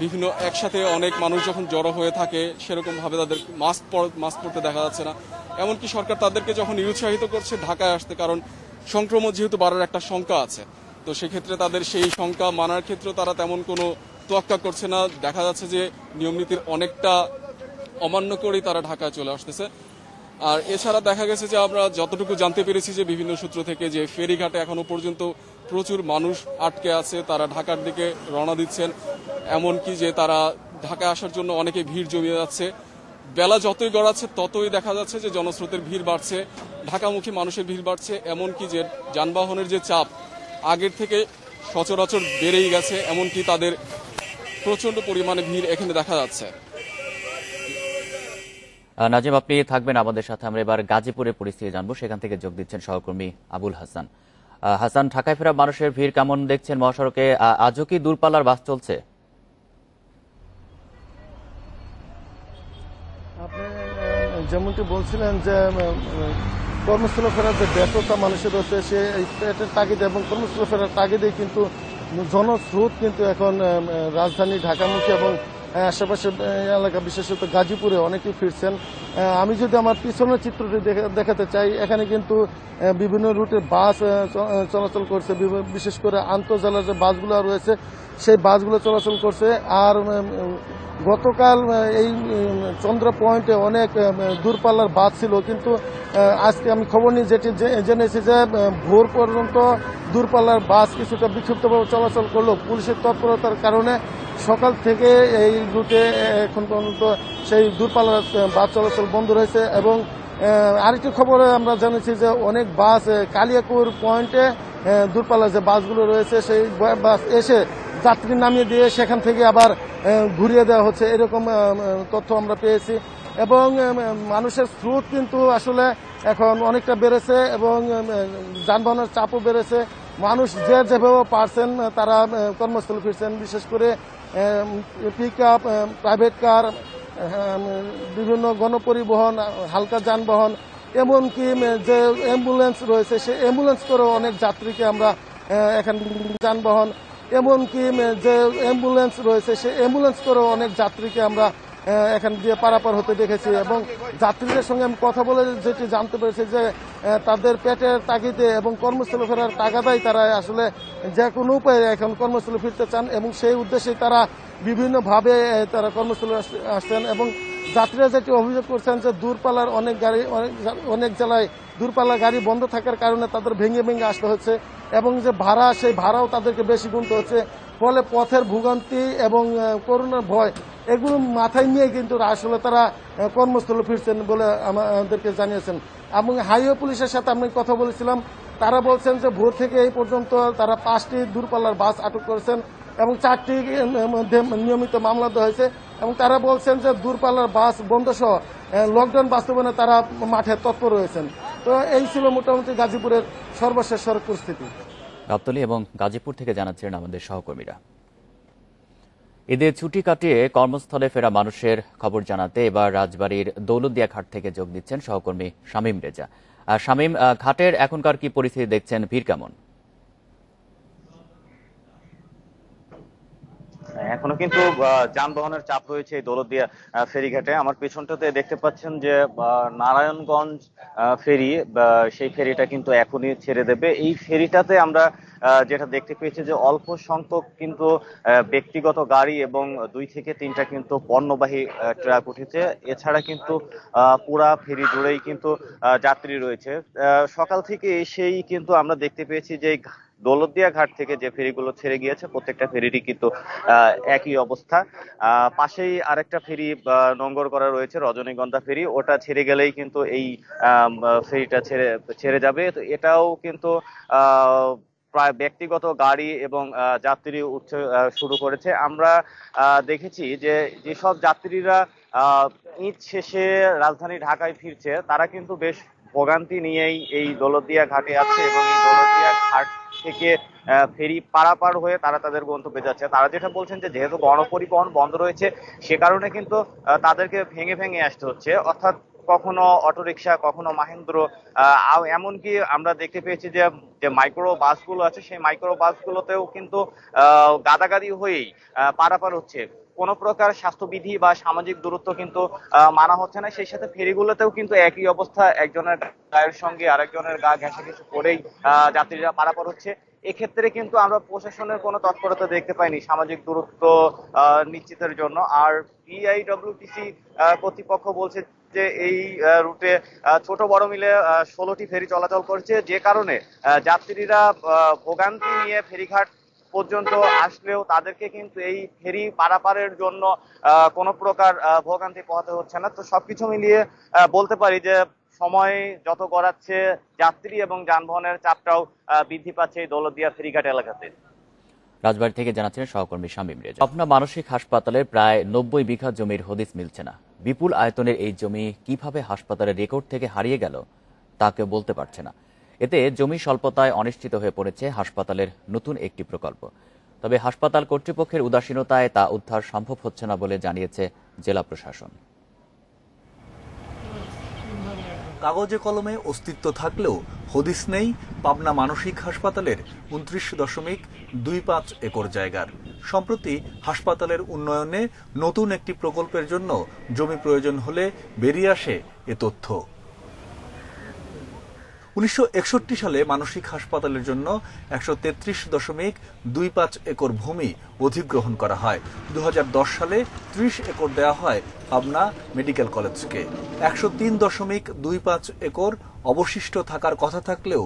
বিভিন্ন একসাথে অনেক মানুষ যখন জড়ো হয়ে থাকে সেরকম ভাবে তাদের মাস্ক পরতে দেখা যাচ্ছে না। এমনকি সরকার তাদেরকে যখন নিরুৎসাহিত করছে ঢাকায় আসতে, কারণ সংক্রমণ যেহেতু বাড়ার একটা শঙ্কা আছে, তো সেক্ষেত্রে তাদের সেই শঙ্কা মানার ক্ষেত্রে তারা তেমন কোনো তোয়াক্কা করছে না। দেখা যাচ্ছে যে নিয়মনীতির অনেকটা অমান্য করেই তারা ঢাকায় চলে আসতেছে। আর এছাড়া দেখা গেছে যে আমরা যতটুকু জানতে পেরেছি যে বিভিন্ন সূত্র থেকে যে ফেরিঘাটে এখনো পর্যন্ত প্রচুর মানুষ আটকে আছে, তারা ঢাকার দিকে রওনা দিচ্ছেন। এমনকি যে তারা ঢাকায় আসার জন্য অনেকে ভিড় জমিয়ে যাচ্ছে। বেলা যতই গড়াচ্ছে ততই দেখা যাচ্ছে যে জনস্রোতের ভিড় বাড়ছে, ঢাকামুখী মানুষের ভিড় বাড়ছে। এমনকি যে যানবাহনের যে চাপ আগের থেকে সচরাচর বেড়েই গেছে, এমনকি তাদের প্রচন্ড পরিমাণে ভিড় এখানে দেখা যাচ্ছে। নাজিম, আপনি থাকবেন আমাদের সাথে। আমরা এবার গাজীপুরের পরিস্থিতি জানবো, সেখান থেকে যোগ দিচ্ছেন সহকর্মী আবুল হাসান। হাসান, ঢাকায় ফেরা মানুষের ভিড় কেমন দেখছেন মহাসড়কে? আজও কি দূরপাল্লার বাস চলছে? আপনি যেমনটি বলছিলেন যে কর্মস্থলে ফেরার যে ব্যস্ততা মানুষের রয়েছে, সে পেটের তাগিদে এবং কর্মস্থলে ফেরার তাগিদে কিন্তু জনস্রোত কিন্তু এখন রাজধানী ঢাকামুখী এবং আশেপাশের এলাকা বিশেষত গাজীপুরে অনেকেই ফিরছেন। আমি যদি আমার পিছনের চিত্রটি দেখাতে চাই, এখানে কিন্তু বিভিন্ন রুটের বাস চলাচল করছে, বিশেষ করে আন্তঃজেলার যে বাসগুলো রয়েছে সেই বাসগুলো চলাচল করছে। আর গতকাল এই চন্দ্র পয়েন্টে অনেক দূরপাল্লার বাস ছিল, কিন্তু আজকে আমি খবর নিয়ে যেটি জেনেছি যে ভোর পর্যন্ত দূরপাল্লার বাস কিছুটা বিক্ষিপ্তভাবে চলাচল করলো। পুলিশের তৎপরতার কারণে সকাল থেকে এই রুটে এখন পর্যন্ত সেই দূরপাল্লার বাস চলাচল বন্ধ রয়েছে। এবং আরেকটি খবরে আমরা জেনেছি যে অনেক বাস কালিয়াকুর পয়েন্টে দূরপাল্লার যে বাসগুলো রয়েছে সেই বাস এসে যাত্রী নামিয়ে দিয়ে সেখান থেকে আবার ঘুরিয়ে দেওয়া হচ্ছে, এরকম তথ্য আমরা পেয়েছি। এবং মানুষের স্রোত কিন্তু আসলে এখন অনেকটা বেড়েছে এবং যানবাহনের চাপও বেড়েছে। মানুষ যেভাবে পারছেন তারা কর্মস্থলে ফিরছেন, বিশেষ করে পিকআপ, প্রাইভেট কার, বিভিন্ন গণপরিবহন, হালকা যানবাহন, এমনকি যে অ্যাম্বুলেন্স রয়েছে সেই অ্যাম্বুলেন্স করেও অনেক যাত্রীকে আমরা এখানে যানবাহন, এমনকি যে অ্যাম্বুলেন্স রয়েছে সেই অ্যাম্বুলেন্স করেও অনেক যাত্রীকে আমরা এখান দিয়ে পারাপার হতে দেখেছি। এবং যাত্রীদের সঙ্গে আমি কথা বলে যেটি জানতে পেরেছি যে তাদের পেটের তাগিদে এবং কর্মস্থলে ফেরার তাগাদাই তারা আসলে যে কোনো উপায়ে এখন কর্মস্থলে ফিরতে চান এবং সেই উদ্দেশ্যে তারা বিভিন্নভাবে তারা কর্মস্থলে আসছেন। এবং যাত্রীরা যেটি অভিযোগ করছেন যে দূরপাল্লার অনেক জেলায় দূরপাল্লার গাড়ি বন্ধ থাকার কারণে তাদের ভেঙে ভেঙে আসতে হচ্ছে এবং যে ভাড়া সেই ভাড়াও তাদেরকে বেশি গুনতে হচ্ছে। ফলে পথের ভোগান্তি এবং করোনার ভয় এগুলো মাথায় নিয়ে কিন্তু আসলে তারা কর্মস্থলে ফিরছেন বলে আমাদেরকে জানিয়েছেন। এবং হাইওয়ে পুলিশের সাথে আমি কথা বলেছিলাম, তারা বলছেন যে ভোর থেকে এই পর্যন্ত তারা 5টি দূরপাল্লার বাস আটক করেছেন এবং 4টি মধ্যে নিয়মিত মামলা দেওয়া হয়েছে। এবং তারা বলছেন যে দূরপাল্লার বাস বন্ধ সহ লকডাউন বাস্তবায়নে তারা মাঠে তৎপর রয়েছেন। তো এই ছিল মোটামুটি গাজীপুরের সর্বশেষ সড়ক পরিস্থিতি। গাবতলী এবং গাজীপুর থেকে জানাচ্ছিলেন আমাদের সহকর্মীরা। ঈদের ছুটি কাটিয়ে কর্মস্থলে ফেরা মানুষের খবর জানাতে এবার রাজবাড়ীর দৌলতদিয়া ঘাট থেকে যোগ দিচ্ছেন সহকর্মী শামীম রেজা। শামীম, ঘাটের এখনকার কি পরিস্থিতি দেখছেন, ভিড় কেমন? এখনো কিন্তু যানবাহনের চাপ রয়েছে এই দৌলতদিয়া ফেরিঘাটে। আমার পেছনটাতে দেখতে পাচ্ছেন যে নারায়ণগঞ্জ ফেরি, সেই ফেরিটা কিন্তু এখনই ছেড়ে দেবে। এই ফেরিটাতে আমরা যেটা দেখতে পেয়েছি যে অল্প সংখ্যক কিন্তু ব্যক্তিগত গাড়ি এবং 2 থেকে 3টা কিন্তু পণ্যবাহী ট্রাক উঠেছে। এছাড়া কিন্তু পুরা ফেরি জুড়েই কিন্তু যাত্রী রয়েছে। সকাল থেকে এসেই কিন্তু আমরা দেখতে পেয়েছি যে দৌলতদিয়া ঘাট থেকে যে ফেরিগুলো ছেড়ে গিয়েছে প্রত্যেকটা ফেরিরই কিন্তু একই অবস্থা। পাশেই আরেকটা ফেরি নোঙ্গর করা রয়েছে, রজনীগন্ধা ফেরি, ওটা ছেড়ে গেলেই কিন্তু এই ফেরিটা ছেড়ে যাবে। তো এটাও কিন্তু প্রায় ব্যক্তিগত গাড়ি এবং যাত্রী উঠতে শুরু করেছে। আমরা দেখেছি যে যেসব যাত্রীরা ঈদ শেষে রাজধানী ঢাকায় ফিরছে তারা কিন্তু বেশ ভোগান্তি নিয়েই এই দৌলতদিয়া ঘাটে আছে এবং এই দৌলতদিয়া ঘাট থেকে ফেরি পারাপার হয়ে তারা তাদের গন্তব্যে যাচ্ছে। তারা যেটা বলছেন যে যেহেতু গণপরিবহন বন্ধ রয়েছে সে কারণে কিন্তু তাদেরকে ভেঙে ভেঙে আসতে হচ্ছে, অর্থাৎ কখনো অটোরিকশা, কখনো মাহেন্দ্র, এমনকি আমরা দেখতে পেয়েছি যে মাইক্রো বাসগুলো আছে সেই মাইক্রো বাসগুলোতেও কিন্তু গাদাগাদি হয়েই পারাপার হচ্ছে। কোনো প্রকার স্বাস্থ্যবিধি বা সামাজিক দূরত্ব কিন্তু মানা হচ্ছে না। সেই সাথে ফেরিগুলোতেও কিন্তু একই অবস্থা, একজনের গায়ের সঙ্গে আরেকজনের গা ঘেঁষাঘেঁষি করেই যাত্রীরা পারাপার হচ্ছে। এক্ষেত্রে কিন্তু আমরা প্রশাসনের কোনো তৎপরতা দেখতে পাইনি সামাজিক দূরত্ব নিশ্চিতের জন্য। আর বিআইডব্লিউটিসি কর্তৃপক্ষ বলছে যে এই রুটে ছোট বড় মিলে 16টি ফেরি চলাচল করছে, যে কারণে যাত্রীরা ভোগান্তি নিয়ে ফেরিঘাট পর্যন্ত আসলেও তাদেরকে কিন্তু এই ফেরি পারাপারের জন্য কোনো প্রকার ভোগান্তি পোহাতে হচ্ছে না। তো সবকিছু মিলিয়ে বলতে পারি যে সময় যত গড়াচ্ছে যাত্রী এবং যানবাহনের চাপটাও বৃদ্ধি পাচ্ছে এই দৌলতদিয়া ফেরিঘাট এলাকাতে। রাজবাড়ী থেকে জানাচ্ছেন সহকর্মী শামীম রেজা। পাবনা মানসিক হাসপাতালের প্রায় 90 বিঘা জমির হদিস মিলছে না। বিপুল আয়তনের এই জমি কিভাবে হাসপাতালের রেকর্ড থেকে হারিয়ে গেল তা কেউ বলতে পারছে না। এতে জমি স্বল্পতায় অনিশ্চিত হয়ে পড়েছে হাসপাতালের নতুন একটি প্রকল্প। তবে হাসপাতাল কর্তৃপক্ষের উদাসীনতায় তা উদ্ধার সম্ভব হচ্ছে না বলে জানিয়েছে জেলা প্রশাসন। কাগজে কলমে অস্তিত্ব থাকলেও হদিস নেই পাবনা মানসিক হাসপাতালের 29.25 একর জায়গার। সম্প্রতি হাসপাতালের উন্নয়নে নতুন একটি প্রকল্পের জন্য জমি প্রয়োজন হলে বেরিয়ে আসে এ তথ্য। 1961 সালে মানসিক হাসপাতালের জন্য 133.25 একর ভূমি অধিগ্রহণ করা হয়। 2010 সালে 30 একর দেওয়া হয় পাবনা মেডিকেল কলেজকে। 103.25 একর অবশিষ্ট থাকার কথা থাকলেও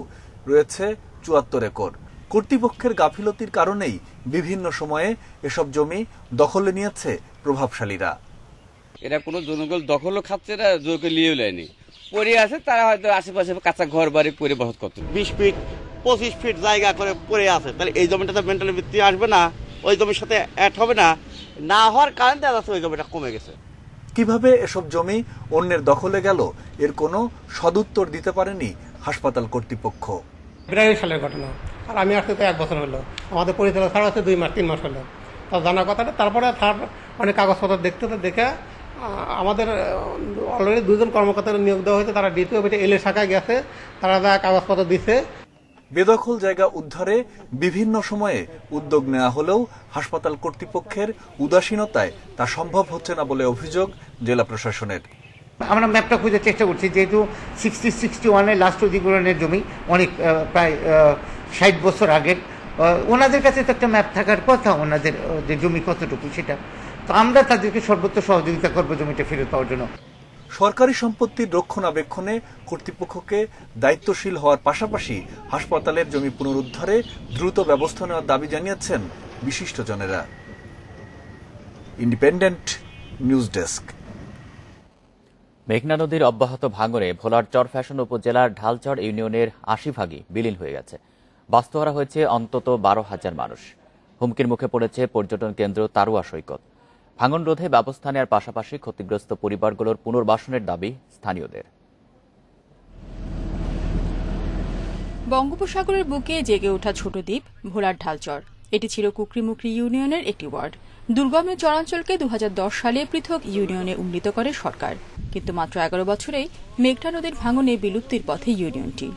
রয়েছে 74 একর। কর্তৃপক্ষের গাফিলতির কারণেই বিভিন্ন সময়ে এসব জমি দখলে নিয়েছে প্রভাবশালীরা। এরা কোনো জনগণ দখলও খাচ্ছে না, জোরকে নিয়েও নেয়নি, পড়ে আছে। তারা হয়তো আশেপাশে কাঁচা ঘর বাড়ি করে বসত করতে 20 ফিট 25 ফিট জায়গা করে পড়ে আছে। তাহলে এই জমিটাতে মেন্টাল ভিত্তি আসবে না, ওই জমির সাথে অ্যাড হবে না, না হওয়ার কারণে দেখা যাচ্ছে ওই জমিটা কমে গেছে। কিভাবে এসব জমি অন্যের দখলে গেল এর কোনো সদুত্তর দিতে পারেনি হাসপাতাল কর্তৃপক্ষ। 82 সালের ঘটনা, আর আমি আসতে তো 1 বছর হলো। আমাদের পরিচালক ছাড়া হচ্ছে 2 মাস 3 মাস হলো। তো জানার কথাটা তারপরে অনেক কাগজপত্র দেখে আমাদের অলরেডি 2 জন কর্মকর্তা নিয়োগ দেওয়া হয়েছে। তারা দ্বিতীয় এলএ শাখায় গেছে, তারা যা কাগজপত্র দিচ্ছে। বেদখল জায়গা উদ্ধারে বিভিন্ন সময়ে উদ্যোগ নেওয়া হলেও হাসপাতাল কর্তৃপক্ষের উদাসীনতায় তা সম্ভব হচ্ছে না বলে অভিযোগ জেলা প্রশাসনের। আমরা ম্যাপটা খুঁজে চেষ্টা করছি, যেহেতু 61-এর লাস্ট অধিগ্রহণের জমি অনেক প্রায় 60 বছর আগের। ওনাদের কাছে তো একটা ম্যাপ থাকার কথা, ওনাদের যে জমি কতটুকু সেটা। তো আমরা তাদেরকে সর্বোচ্চ সহযোগিতা করবো জমিটা ফেরত পাওয়ার জন্য। সরকারি সম্পত্তির রক্ষণাবেক্ষণে কর্তৃপক্ষকে দায়িত্বশীল হওয়ার পাশাপাশি হাসপাতালের জমি পুনরুদ্ধারে দ্রুত ব্যবস্থা নেওয়ার দাবি জানিয়েছেন বিশিষ্টজনেরা। Independent news desk. মেঘনা নদীর অব্যাহত ভাঙনে ভোলার চরফ্যাশন উপজেলার ঢালচর ইউনিয়নের 80 ভাগই বিলীন হয়ে গেছে। বাস্তুহারা হয়েছে অন্তত 12,000 মানুষ। হুমকির মুখে পড়েছে পর্যটন কেন্দ্র তারুয়া সৈকত। ভাঙন রোধে ব্যবস্থা নেওয়ার পাশাপাশি ক্ষতিগ্রস্ত পরিবারগুলোর পুনর্বাসনের দাবি স্থানীয়দের। বঙ্গোপসাগরের বুকে জেগে ওঠা ছোট দ্বীপ ভোলার ঢালচর। এটি ছিল কুকরিমুকরি ইউনিয়নের একটি ওয়ার্ড। দুর্গম চরাঞ্চলকে 2010 সালে পৃথক ইউনিয়নে উন্নীত করে সরকার, কিন্তু মাত্র 11 বছরেই মেঘনা নদীর ভাঙনে বিলুপ্তির পথে ইউনিয়নটি।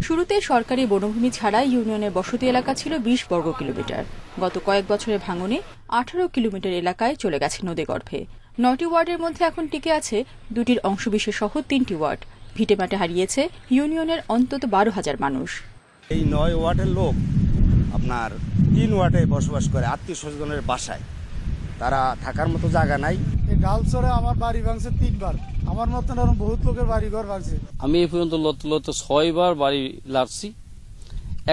শুরুতে সরকারি বনভূমি ছাড়া ইউনিয়নের বসতি এলাকা ছিল 20 বর্গ কিলোমিটার। গত কয়েক বছরের ভাঙনে 18 কিলোমিটার এলাকায় চলে গেছে নদীগর্ভে। 9টি ওয়ার্ডের মধ্যে এখন টিকে আছে 2টির অংশবিশেষ সহ 3টি ওয়ার্ড। ভিটেমাটে হারিয়েছে ইউনিয়নের অন্তত 12,000 মানুষ। এই 9 ওয়ার্ডের লোক আপনার 3 ওয়ার্ডে বসবাস করে আত্মীয় স্বজনের বাসায়, তারা থাকার মতো জায়গা নাই। এই ডালচরে আমার বাড়ি ভাঙছে 3বার, আমার মতন আরো বহুত লোকের বাড়ি ঘর ভাঙছে। আমি এই পর্যন্ত লত 6বার বাড়ি লাগছি,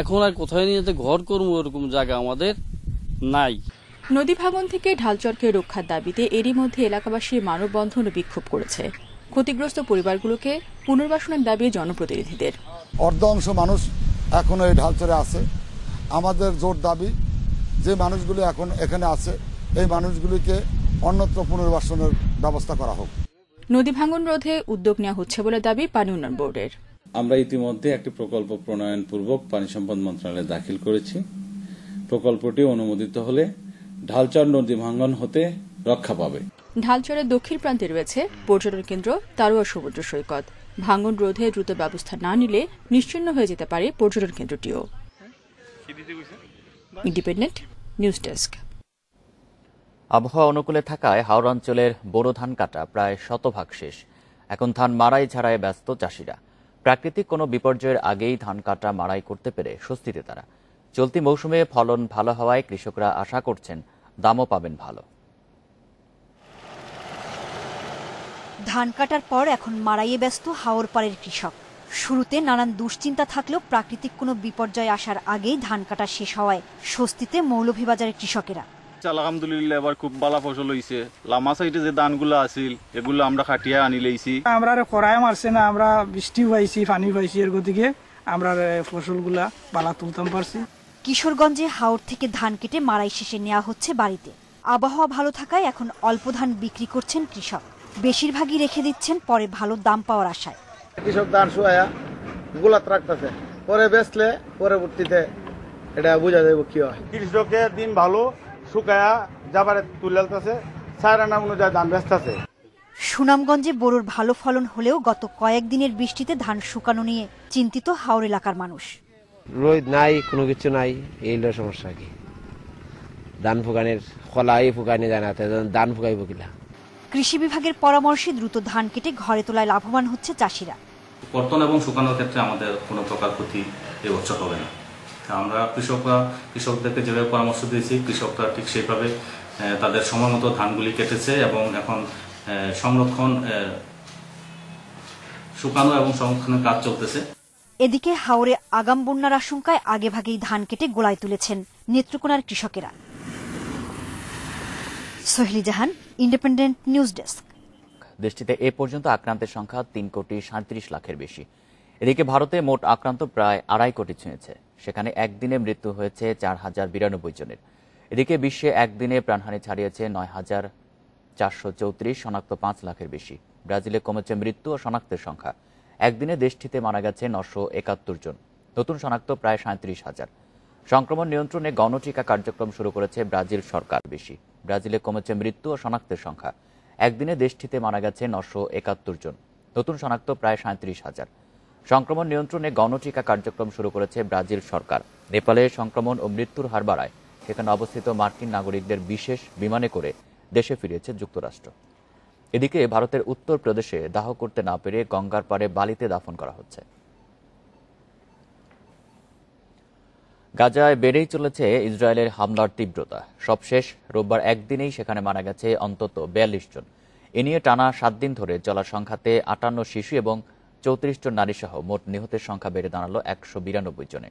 এখন আর কোথায় নিয়ে যেতে ঘর করবো ওরকম জায়গা আমাদের নাই। নদী ভাঙন থেকে ঢালচরকে রক্ষার দাবিতে এরই মধ্যে এলাকাবাসী মানববন্ধন ও বিক্ষোভ করেছে। ক্ষতিগ্রস্ত পরিবারগুলোকে পুনর্বাসনের দাবি জনপ্রতিনিধিদের। অর্ধ অংশ মানুষ এখনো এই ঢালচরে আছে। আমাদের জোর দাবি যে মানুষগুলো এখন এখানে আছে এই মানুষগুলিকে অন্যত্র পুনর্বাসনের ব্যবস্থা করা হোক। নদী ভাঙন রোধে উদ্যোগ নেওয়া হচ্ছে বলে দাবি পানি উন্নয়ন বোর্ডের। আমরা ইতিমধ্যে একটি প্রকল্প প্রণয়নপূর্বক পানি সম্পদ মন্ত্রণালয়ে দাখিল করেছি। প্রকল্পটি অনুমোদিত হলে ঢালচর নদী ভাঙন হতে রক্ষা পাবে। ঢালচরের দক্ষিণ প্রান্তে রয়েছে পর্যটন কেন্দ্র তারোয়া সমুদ্র সৈকত। ভাঙন রোধে দ্রুত ব্যবস্থা না নিলে নিশ্চিহ্ন হয়ে যেতে পারে পর্যটন কেন্দ্রটিও। Independent news desk. আবহাওয়া অনুকূলে থাকায় হাওড়া অঞ্চলের বোরো ধান কাটা প্রায় শতভাগ শেষ। এখন ধান মাড়াই ঝাড়ায় ব্যস্ত চাষিরা। প্রাকৃতিক কোনো বিপর্যয়ের আগেই ধান কাটা মাড়াই করতে পেরে স্বস্তিতে তারা। চলতি মৌসুমে ফলন ভালো হওয়ায় কৃষকরা আশা করছেন দামও পাবেন ভালো। ধান কাটার পর এখন মাড়াইয়ে ব্যস্ত হাওরপাড়ের কৃষক। শুরুতে নানান দুশ্চিন্তা থাকলেও প্রাকৃতিক কোনো বিপর্যয় আসার আগেই ধান কাটা শেষ হওয়ায় স্বস্তিতে মৌলভীবাজারের কৃষকেরা। আলহামদুলিল্লাহ এবার খুব ভালো ফসল হয়েছে। লামা সাইডে যে ধানগুলো আছিল এগুলো আমরা কাটিয়া আনি লইছি। আমরা খরায় মারছে না, আমরা বৃষ্টি পাইছি, পানি পাইছি, এর গতিকে আমরা ফসলগুলা বালা তুলতাম পারছি। কিশোরগঞ্জে হাওর থেকে ধান কেটে মাড়াই শেষে নেওয়া হচ্ছে বাড়িতে। আবহাওয়া ভালো থাকায় এখন অল্প ধান বিক্রি করছেন কৃষক। বেশিরভাগই রেখে দিচ্ছেন পরে ভালো দাম পাওয়ার আশায়। কৃষক ধান শুয়ায়া গোলাত রাখতেছে, পরে বেচলে পরবর্তীতে এটা বোঝা যাবে কি হয়। কৃষকের দিন ভালো, শুকায়া যাবারে তুলতেছে, সারানা অনুযায়ী দাম বেচতেছে। সুনামগঞ্জে বোরোর ভালো ফলন হলেও গত কয়েকদিনের বৃষ্টিতে ধান শুকানো নিয়ে চিন্তিত হাওর এলাকার মানুষ। রোদ নাই, কোনো কিছু নাই, এই সমস্যা কি ধান ফুকানের খলাই ফুকানি যায় না, ধান ফুকাইব কিলা। কৃষি বিভাগের পরামর্শে দ্রুত ধান কেটে ঘরে তোলায় লাভবান হচ্ছে চাষিরা। কর্তন এবং শুকানোর ক্ষেত্রে আমাদের কোনো প্রকার ক্ষতি এবছর হবে না। আমরা কৃষকদেরকে যেভাবে পরামর্শ দিয়েছি কৃষকরা ঠিক সেইভাবে তাদের সময় মতো ধানগুলি কেটেছে এবং এখন সংরক্ষণ, শুকানো এবং সংরক্ষণের কাজ চলতেছে। এদিকে হাওরে আগাম বন্যার আশঙ্কায় আগেভাগেই ধান কেটে গোলায় তুলেছেন নেত্রকোনার কৃষকেরা। সোহেলি জাহান, ইন্ডিপেন্ডেন্ট নিউজ ডেস্ক। দেশটিতে এ পর্যন্ত আক্রান্তের সংখ্যা 3,37,00,000-এর বেশি। এদিকে ভারতে মোট আক্রান্ত প্রায় 2.5 কোটি ছুঁয়েছে। সেখানে একদিনে মৃত্যু হয়েছে 4,092 জনের। এদিকে বিশ্বে একদিনে প্রাণহানি ছাড়িয়েছে 9,434, শনাক্ত 5 লাখের বেশি। ব্রাজিলে কমেছে মৃত্যু ও শনাক্তের সংখ্যা। একদিনে দেশটিতে মারা গেছে 971 জন, নতুন শনাক্ত প্রায় 37,000। সংক্রমণ নিয়ন্ত্রণে গণটিকা কার্যক্রম শুরু করেছে ব্রাজিল সরকার। ব্রাজিলে কমেছে মৃত্যু ও শনাক্তের সংখ্যা। একদিনে দেশটিতে মারা গেছে 971 জন, নতুন শনাক্ত প্রায় 37,000। সংক্রমণ নিয়ন্ত্রণে গণটিকা কার্যক্রম শুরু করেছে ব্রাজিল সরকার। নেপালে সংক্রমণ ও মৃত্যুর হার বাড়ায় সেখানে অবস্থিত মার্কিন নাগরিকদের বিশেষ বিমানে করে দেশে ফিরেছে যুক্তরাষ্ট্র। এদিকে ভারতের উত্তর প্রদেশে দাহ করতে না পেরে গঙ্গার পাড়ে বালিতে দাফন করা হচ্ছে। গাজায় বেড়েই চলেছে ইসরায়েলের হামলার তীব্রতা। সবশেষ রোববার একদিনেই সেখানে মারা গেছে অন্তত 42 জন। এ নিয়ে টানা 7 দিন ধরে চলা সংঘাতে 58 শিশু এবং 34 জন নারী সহ মোট নিহতের সংখ্যা বেড়ে দাঁড়ালো 192 জনে।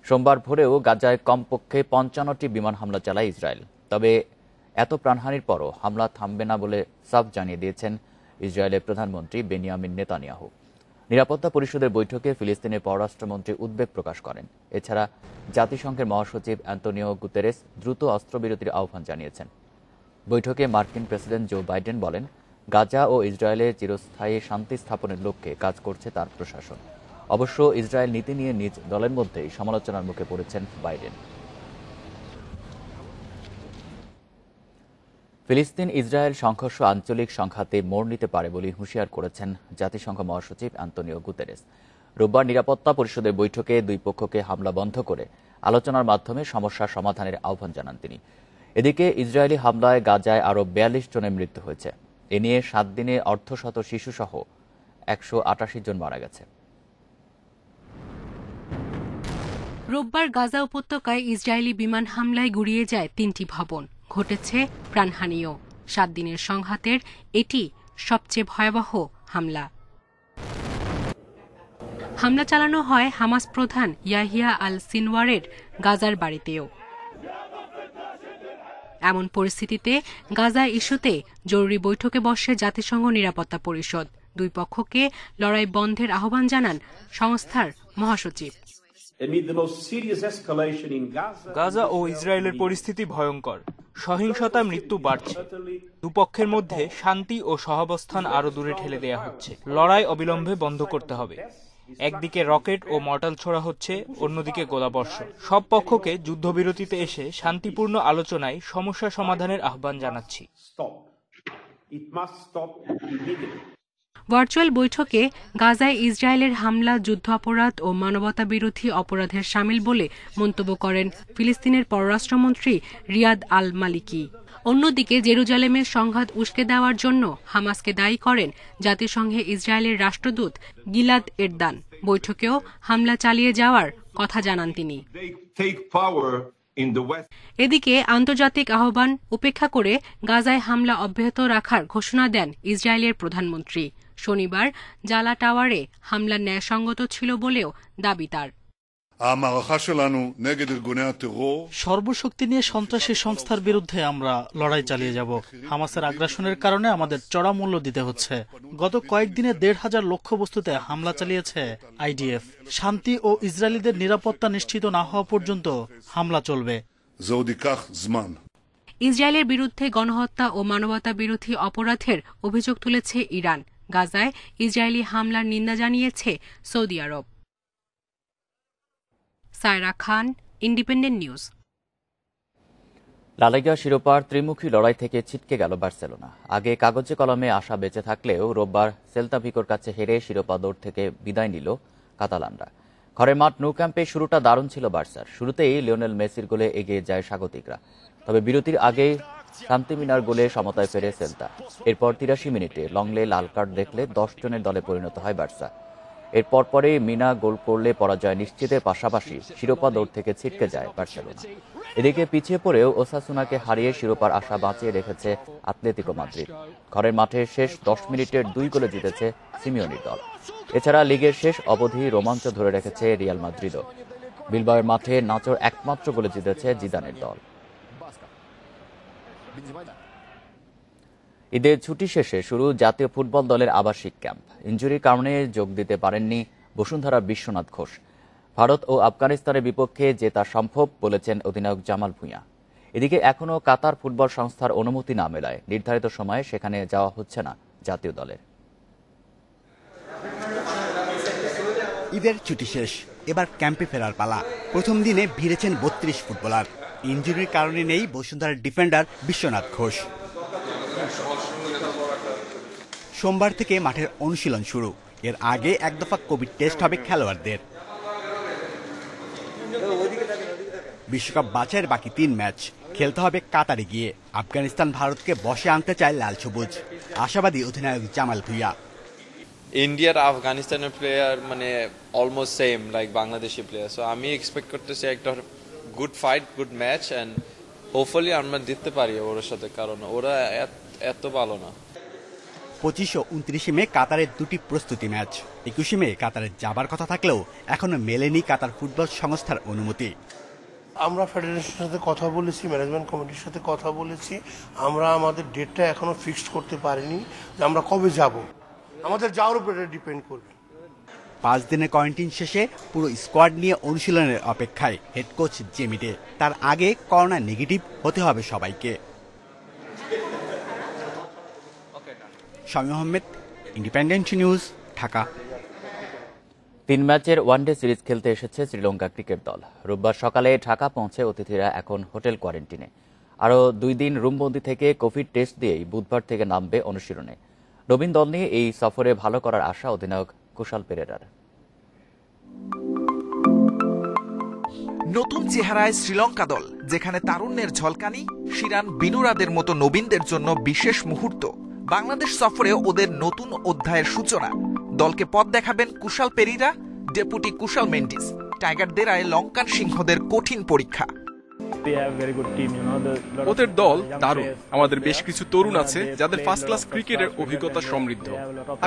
সোমবার ভোরেও গাজায় কমপক্ষে 55টি বিমান হামলা চালায় ইসরায়েল। তবে এত প্রাণহানির পরও হামলা থামবে না বলে সাফ জানিয়ে দিয়েছেন ইসরায়েলের প্রধানমন্ত্রী বেনিয়ামিন নেতানিয়াহু। নিরাপত্তা পরিষদের বৈঠকে ফিলিস্তিনের পররাষ্ট্রমন্ত্রী উদ্বেগ প্রকাশ করেন। এছাড়া জাতিসংঘের মহাসচিব অ্যান্তোনিও গুতেরেস দ্রুত অস্ত্রবিরতির আহ্বান জানিয়েছেন। বৈঠকে মার্কিন প্রেসিডেন্ট জো বাইডেন বলেন, গাজা ও ইসরায়েলে চিরস্থায়ী শান্তি স্থাপনের লক্ষ্যে কাজ করছে তার প্রশাসন। অবশ্য ইসরায়েল নীতি নিয়ে নিজ দলের মধ্যেই সমালোচনার মুখে পড়েছেন বাইডেন। ফিলিস্তিন ইসরায়েল সংঘর্ষ আঞ্চলিক সংঘাতে মোড় নিতে পারে বলে হুঁশিয়ার করেছেন জাতিসংঘ মহাসচিব অ্যান্তোনিও গুতেরেস। রোববার নিরাপত্তা পরিষদের বৈঠকে দুই পক্ষকে হামলা বন্ধ করে আলোচনার মাধ্যমে সমস্যা সমাধানের আহ্বান জানান তিনি। এদিকে ইসরায়েলি হামলায় গাজায় আরও ৪২ জনের মৃত্যু হয়েছে। এ নিয়ে ৭ দিনে অর্ধশত শিশুসহ ১৮৮ জন মারা গেছে। রোববার গাজা উপত্যকায় ইসরায়েলি বিমান হামলায় গুড়িয়ে যায় ৩টি ভবন, ঘটেছে প্রাণহানিও। ৭ দিনের সংঘাতের এটি সবচেয়ে ভয়াবহ হামলা। হামলা চালানো হয় হামাস প্রধান ইয়াহিয়া আল সিনওয়ারের গাজার বাড়িতেও। এমন পরিস্থিতিতে গাজা ইস্যুতে জরুরি বৈঠকে বসে জাতিসংঘ নিরাপত্তা পরিষদ। দুই পক্ষকে লড়াই বন্ধের আহ্বান জানান সংস্থার মহাসচিব। গাজা ও ইসরায়েলের পরিস্থিতি ভয়ঙ্কর। সহিংসতা, মৃত্যু বাড়ছে। দুপক্ষের মধ্যে শান্তি ও সহাবস্থান আরও দূরে ঠেলে দেয়া হচ্ছে। লড়াই অবিলম্বে বন্ধ করতে হবে। একদিকে রকেট ও মর্টাল ছোড়া হচ্ছে, অন্যদিকে গোলাবর্ষণ। সব পক্ষকে যুদ্ধবিরতিতে এসে শান্তিপূর্ণ আলোচনায় সমস্যা সমাধানের আহ্বান জানাচ্ছি। ভার্চুয়াল বৈঠকে গাজায় ইসরায়েলের হামলা যুদ্ধাপরাধ ও মানবতাবিরোধী অপরাধের শামিল বলে মন্তব্য করেন ফিলিস্তিনের পররাষ্ট্রমন্ত্রী রিয়াদ আল মালিকি। অন্যদিকে জেরুজালেমের সংঘাত উস্কে দেওয়ার জন্য হামাসকে দায়ী করেন জাতিসংঘে ইসরায়েলের রাষ্ট্রদূত গিলাদ এরদান। বৈঠকেও হামলা চালিয়ে যাওয়ার কথা জানান তিনি। এদিকে আন্তর্জাতিক আহ্বান উপেক্ষা করে গাজায় হামলা অব্যাহত রাখার ঘোষণা দেন ইসরায়েলের প্রধানমন্ত্রী। শনিবার জালা টাওয়ারে হামলা ন্যায়সঙ্গত ছিল বলেও দাবি তার। সর্বশক্তি নিয়ে সন্ত্রাসী সংস্থার বিরুদ্ধে আমরা লড়াই চালিয়ে যাব। হামাসের আগ্রাসনের কারণে আমাদের চড়া মূল্য দিতে হচ্ছে। গত কয়েকদিনে ১৫০০ লক্ষ্যবস্তুতে হামলা চালিয়েছে আইডিএফ। শান্তি ও ইসরায়েলিদের নিরাপত্তা নিশ্চিত না হওয়া পর্যন্ত হামলা চলবে। ইসরায়েলের বিরুদ্ধে গণহত্যা ও মানবতা বিরোধী অপরাধের অভিযোগ তুলেছে ইরান। গাজায় ইসরায়েলি হামলার নিন্দা জানিয়েছে সৌদি আরব। সায়রা খান, ইন্ডিপেন্ডেন্ট নিউজ। লা লিগা শিরোপার ত্রিমুখী লড়াই থেকে ছিটকে গেল বার্সেলোনা। আগে কাগজে কলমে আশা বেঁচে থাকলেও রোববার সেল্তা ভিগোর কাছে হেরে শিরোপা দৌড় থেকে বিদায় নিল কাতালানরা। ঘরের মাঠ ন্যু ক্যাম্পে শুরুটা দারুণ ছিল বার্সার। শুরুতেই লিওনেল মেসির গোলে এগিয়ে যায় স্বাগতিকরা। তবে বিরতির আগেই শান্তিমিনার গোলে সমতায় ফেরে সেল্তা। এরপর ৮৩ মিনিটে লংলে লাল কার্ড দেখলে ১০ জনের দলে পরিণত হয় বার্সা। এর পরপরই মিনা গোল করলে পরাজয় নিশ্চিতের পাশাপাশি শিরোপা দৌড় থেকে ছিটকে যায় বার্সেলোনা। এদিকে পিছিয়ে পড়েও ওসাসুনাকে হারিয়ে শিরোপার আশা বাঁচিয়ে রেখেছে আতলেতিকো মাদ্রিদ। ঘরের মাঠে শেষ ১০ মিনিটের ২ গোলে জিতেছে সিমিওনির দল। এছাড়া লিগের শেষ অবধি রোমাঞ্চ ধরে রেখেছে রিয়াল মাদ্রিদও। বিলবাওয়ের মাঠে নাচোর একমাত্র গোলে জিতেছে জিদানের দল। ঈদের ছুটি শেষে শুরু জাতীয় ফুটবল দলের আবাসিক ক্যাম্প। ইনজুরির কারণে যোগ দিতে পারেননি বসুন্ধরা বিশ্বনাথ ঘোষ। ভারত ও আফগানিস্তানের বিপক্ষে জেতা সম্ভব বলেছেন অধিনায়ক জামাল ভুঁইয়া। এদিকে এখনও কাতার ফুটবল সংস্থার অনুমতি না মেলায় নির্ধারিত সময়ে সেখানে যাওয়া হচ্ছে না জাতীয় দলের। ঈদের ছুটি শেষ, এবার ক্যাম্পে ফেরার পালা। প্রথম দিনে ভিড়েছেন ৩২ ফুটবলার। ইনজুরির কারণে নেই বসুন্ধরার ডিফেন্ডার বিশ্বনাথ ঘোষ। সোমবার থেকে মাঠের অনুশীলন শুরু। এর আগে এক দফা কোভিড টেস্ট হবে খেলোয়াড়দের। বিশ্বকাপ বাছাইয়ের বাকি ৩ ম্যাচ খেলতে হবে কাতারে গিয়ে। আফগানিস্তান ভারতকে বশে আনতে চায় লাল সবুজ। আশাবাদী অধিনায়ক জামাল ভুঁইয়া। ইন্ডিয়ার আফগানিস্তানের প্লেয়ার মানে almost same like Bangladeshi player. So আমি এক্সপেক্ট করতেছি একটা good fight, good match, and hopefully আমরা জিততে পারি ওর সাথে, কারণ ওরা এত ভালো না। ২৫ ও ২৯ মে কাতারের 2টি প্রস্তুতি ম্যাচ। ২১ মে কাতারে যাবার কথা থাকলেও এখনো মেলেনি কাতার ফুটবল সংস্থার অনুমতি। আমরা ফেডারেশনের সাথে কথা বলেছি, ম্যানেজমেন্ট কমিটির সাথে কথা বলেছি। আমরা আমাদের ডেটটা এখনো ফিক্সড করতে পারিনি যে আমরা কবে যাব। আমাদের যাওয়ার উপরে ডিপেন্ড করবে। 5 দিনের কোয়ারেন্টাইন শেষে পুরো স্কোয়াড নিয়ে অনুশীলনের অপেক্ষায় হেড কোচ জেমিডে। তার আগে করোনা নেগেটিভ হতে হবে সবাইকে। Shamim Ahmed, independent news, Dhaka. 3 ম্যাচের ওয়ানডে সিরিজ খেলতে এসেছে শ্রীলঙ্কা ক্রিকেট দল। রোববার সকালে ঢাকা পৌঁছে অতিথিরা এখন হোটেল কোয়ারেন্টিনে। আরও 2 দিন রুমবন্দি থেকে কোভিড টেস্ট দিয়েই বুধবার থেকে নামবে অনুশীলনে। নবীন দল নিয়ে এই সফরে ভালো করার আশা অধিনায়ক কুশাল পেরেরার। নতুন চেহারায় শ্রীলঙ্কা দল, যেখানে তারুণ্যের ঝলকানি, শিরান বিনুরাদের মতো নবীনদের জন্য বিশেষ মুহূর্ত। বাংলাদেশ সফরে ওদের নতুন অধ্যায়ের সূচনা। দলকে পথ দেখাবেন কুশাল পেরিরা, ডেপুটি কুশাল মেন্ডিস। টাইগারদের আয় লঙ্কান সিংহদের কঠিন পরীক্ষা। ওদের দল দারুণ। আমাদের বেশ কিছু তরুণ আছে যাদের ফার্স্ট ক্লাস ক্রিকেটের অভিজ্ঞতা সমৃদ্ধ।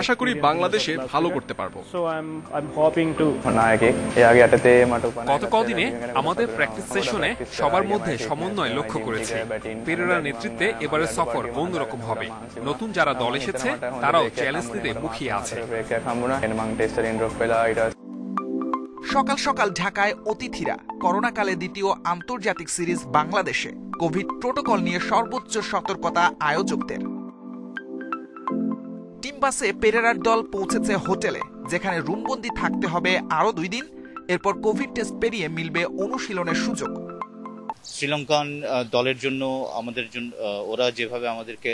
আশা করি বাংলাদেশে ভালো করতে পারবো। গত কদিনে আমাদের প্র্যাকটিস সেশনে সবার মধ্যে সমন্বয় লক্ষ্য করেছি। পেরেরার নেতৃত্বে এবারের সফর অন্যরকম হবে। নতুন যারা দল এসেছে তারাও চ্যালেঞ্জ নিতে মুখিয়ে আছে। সকাল সকাল ঢাকায় অতিথিরা। করোনাকালে দ্বিতীয় আন্তর্জাতিক সিরিজ বাংলাদেশে। কোভিড প্রোটোকল নিয়ে সর্বোচ্চ সতর্কতা আয়োজকদের। টিম বাসে পেরেরার দল পৌঁছেছে হোটেলে, যেখানে রুমবন্দি থাকতে হবে আরো 2 দিন। এরপর কোভিড টেস্ট পেরিয়ে মিলবে অনুশীলনের সুযোগ। শ্রীলঙ্কান দলের জন্য আমাদের জন্য ওরা যেভাবে আমাদেরকে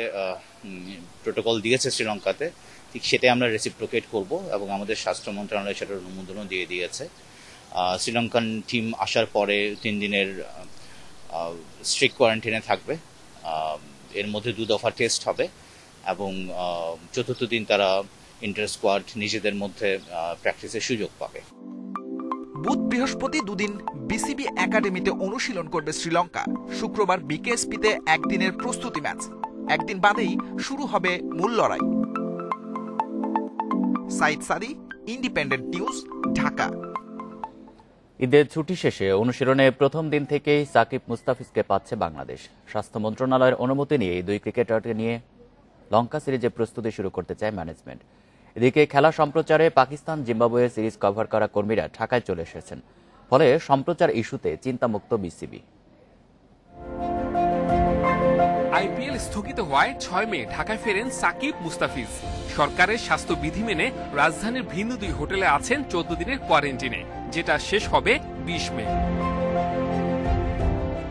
প্রোটোকল দিয়েছে শ্রীলঙ্কাতে, ঠিক সেটাই আমরা রেসিপ্রোকেট করব এবং আমাদের স্বাস্থ্য মন্ত্রণালয় সেটার অনুমোদনও দিয়ে দিয়েছে। শ্রীলঙ্কান টিম আসার পরে 3 দিনের স্ট্রিক্ট কোয়ারেন্টাইনে থাকবে। এর মধ্যে 2 দফা টেস্ট হবে এবং 4র্থ দিন তারা ইন্টার স্কোয়াড নিজেদের মধ্যে প্র্যাকটিসের সুযোগ পাবে। বুধ বৃহস্পতি 2 দিন বিসিবি একাডেমিতে অনুশীলন করবে শ্রীলঙ্কা। শুক্রবার বিকেএসপিতে একদিনের প্রস্তুতি ম্যাচ। একদিন বাদেই শুরু হবে মূল লড়াই। সাইদ সাদি, ইন্ডিপেন্ডেন্ট নিউজ, ঢাকা। ঈদের ছুটি শেষে অনুশীলনে প্রথম দিন থেকেই সাকিব মুস্তাফিজকে পাচ্ছে বাংলাদেশ। স্বাস্থ্য মন্ত্রণালয়ের অনুমতি নিয়ে এই 2 ক্রিকেটারকে নিয়ে লঙ্কা সিরিজে প্রস্তুতি শুরু করতে চায় ম্যানেজমেন্ট। এদিকে খেলা সম্প্রচারে পাকিস্তান জিম্বাবুয়ে সিরিজ কভার করা কর্মীরা ঢাকায় চলে এসেছেন। ফলে সম্প্রচার ইস্যুতে চিন্তামুক্ত বিসিবি। আইপিএল স্থগিত হওয়ায় 6 মে ঢাকায় ফেরেন সাকিব মুস্তাফিজ। সরকারের স্বাস্থ্যবিধি মেনে রাজধানীর ভিন্ন 2 হোটেলে আছেন 14 দিনের কোয়ারেন্টিনে, যেটা শেষ হবে 20 মে।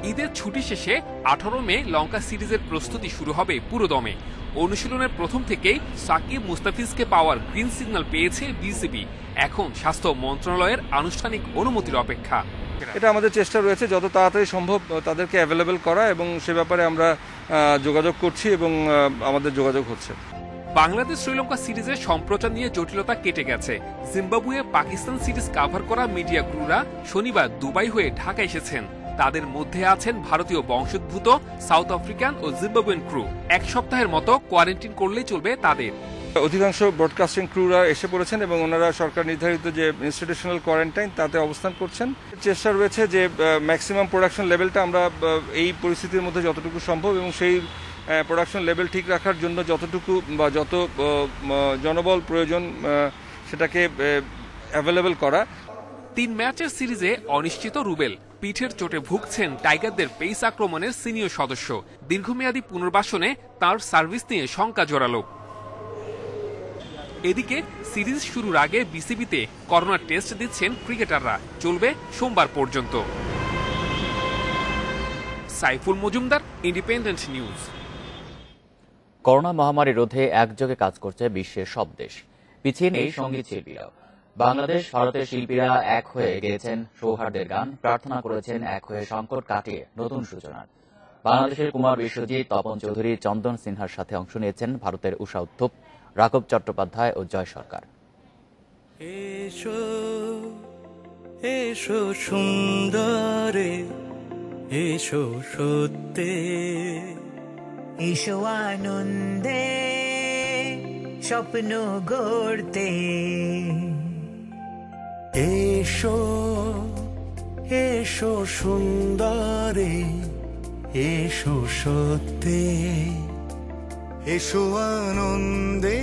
ঈদের ছুটি শেষে 18 মে লঙ্কা সিরিজের প্রস্তুতি শুরু হবে পুরোদমে। অনুশীলনের প্রথম থেকেই সাকিব মুস্তাফিজকে পাওয়ার গ্রিন সিগন্যাল পেয়েছে বিসিবি। এখন স্বাস্থ্য মন্ত্রণালয়ের আনুষ্ঠানিক অনুমতির অপেক্ষা। এটা আমাদের চেষ্টা রয়েছে যত তাড়াতাড়ি সম্ভব তাদেরকে অ্যাভেলেবল করা, এবং সে ব্যাপারে আমরা যোগাযোগ করছি এবং আমাদের যোগাযোগ হচ্ছে। বাংলাদেশ শ্রীলঙ্কা সিরিজের সম্প্রচার নিয়ে জটিলতা কেটে গেছে। জিম্বাবুয়ে পাকিস্তান সিরিজ কভার করা মিডিয়া ক্রুরা শনিবার দুবাই হয়ে ঢাকা এসেছেন। তাদের মধ্যে আছেন ভারতীয় বংশোদ্ভূত, সাউথ আফ্রিকান ও জিম্বাবুয়ান ক্রু। 1 সপ্তাহের মতো কোয়ারেন্টিন করলেই চলবে তাদের। অধিকাংশ ব্রডকাস্টিং ক্রুরা এসে পড়েছেন এবং ওনারা সরকার নির্ধারিত যে ইনস্টিটিউশনাল কোয়ারেন্টাইন তাতে অবস্থান করছেন। চেষ্টা রয়েছে যে ম্যাক্সিমাম প্রোডাকশন লেভেলটা আমরা এই পরিস্থিতির মধ্যে যতটুকু সম্ভব এবং সেই প্রোডাকশন লেভেল ঠিক রাখার জন্য যতটুকু বা যত জনবল প্রয়োজন সেটাকে অ্যাভেলেবল করা। 3 ম্যাচের সিরিজে অনিশ্চিত রুবেল। পিঠের চোটে ভুগছেন টাইগারদের পেস আক্রমণের সিনিয়র সদস্য। দীর্ঘমেয়াদী পুনর্বাসনে তার সার্ভিস নিয়ে শঙ্কা জোরালো। এদিকে সিরিজ শুরুর আগে বিসিবিতে করোনা টেস্ট দিচ্ছেন ক্রিকেটাররা। চলবে সোমবার পর্যন্ত। Saiful Majumdar, independent news. Corona মহামারী রোধে একযোগে কাজ করছে বিশ্বের সব দেশ। পিছিয়ে নেই সঙ্গীত শিল্পীরা। বাংলাদেশ, ভারতের শিল্পীরা এক হয়ে গেয়েছেন সৌহার্দ্যের গান, প্রার্থনা করেছেন এক হয়ে সংকট কাটিয়ে নতুন সূচনার। বাংলাদেশের কুমার বিশ্বজিৎ, তপন চৌধুরী, চন্দন সিনহার সাথে অংশ নিয়েছেন ভারতের উষা উত্থুপ, রাঘব চট্টোপাধ্যায় ও জয় সরকার। এসো এসো সুন্দরে, এসো সত্যে, এসো আনন্দে স্বপ্ন গড়তে, এসো এসো সুন্দরে, এসো সত্যে, এসো আনন্দে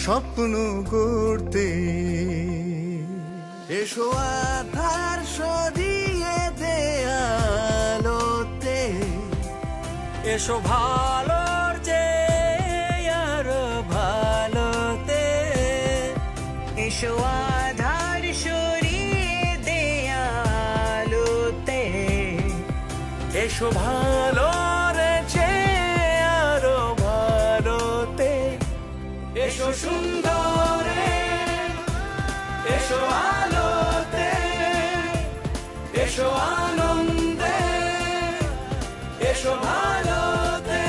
স্বপ্ন গড়তে, এসো আধার সরিয়ে দেয়ালোতে, এসো ভালোর যে আর ভালোতে, এসো আধার সরিয়ে দেয়ালোতে, এসো এসো ভালো রেচে আরো ভালোতে এসো সুন্দরে এসো আলোতে এসো আনন্দে এসো ভালোতে।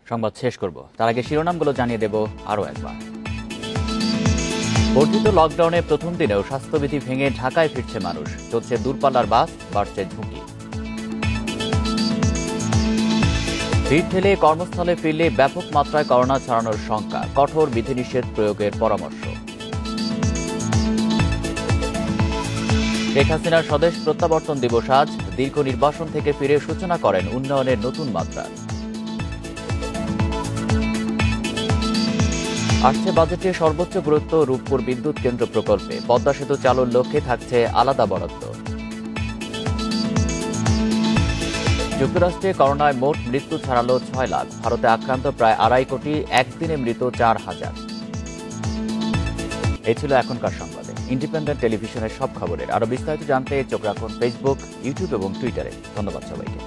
সংবাদ শেষ করব, তার আগে শিরোনামগুলো জানিয়ে দেব আরও একবার। বর্ধিত লকডাউনের প্রথম দিনেও স্বাস্থ্যবিধি ভেঙে ঢাকায় ফিরছে মানুষ, চলছে দূরপাল্লার বাস, বাড়ছে ঝুঁকি। ভিড় ঠেলে কর্মস্থলে ফিরলে ব্যাপক মাত্রায় করোনা ছড়ানোর শঙ্কা, কঠোর বিধিনিষেধ প্রয়োগের পরামর্শ। শেখ হাসিনার স্বদেশ প্রত্যাবর্তন দিবস আজ, দীর্ঘ নির্বাসন থেকে ফিরে সূচনা করেন উন্নয়নের নতুন মাত্রা। আসছে বাজেটে সর্বোচ্চ গুরুত্ব রূপপুর বিদ্যুৎ কেন্দ্র প্রকল্পে, পদ্মা সেতু চালুর লক্ষ্যে থাকছে আলাদা বরাদ্দ। যুক্তরাষ্ট্রে করোনায় মোট মৃত্যু ছাড়ালো 6 লাখ, ভারতে আক্রান্ত প্রায় 2.5 কোটি, একদিনে মৃত 4,000। এই ছিল এখনকার সংবাদে। ইন্ডিপেন্ডেন্ট টেলিভিশনের সব খবরের আরো বিস্তারিত জানতে চোখ রাখুন ফেসবুক, ইউটিউব এবং টুইটারে। ধন্যবাদ সবাইকে।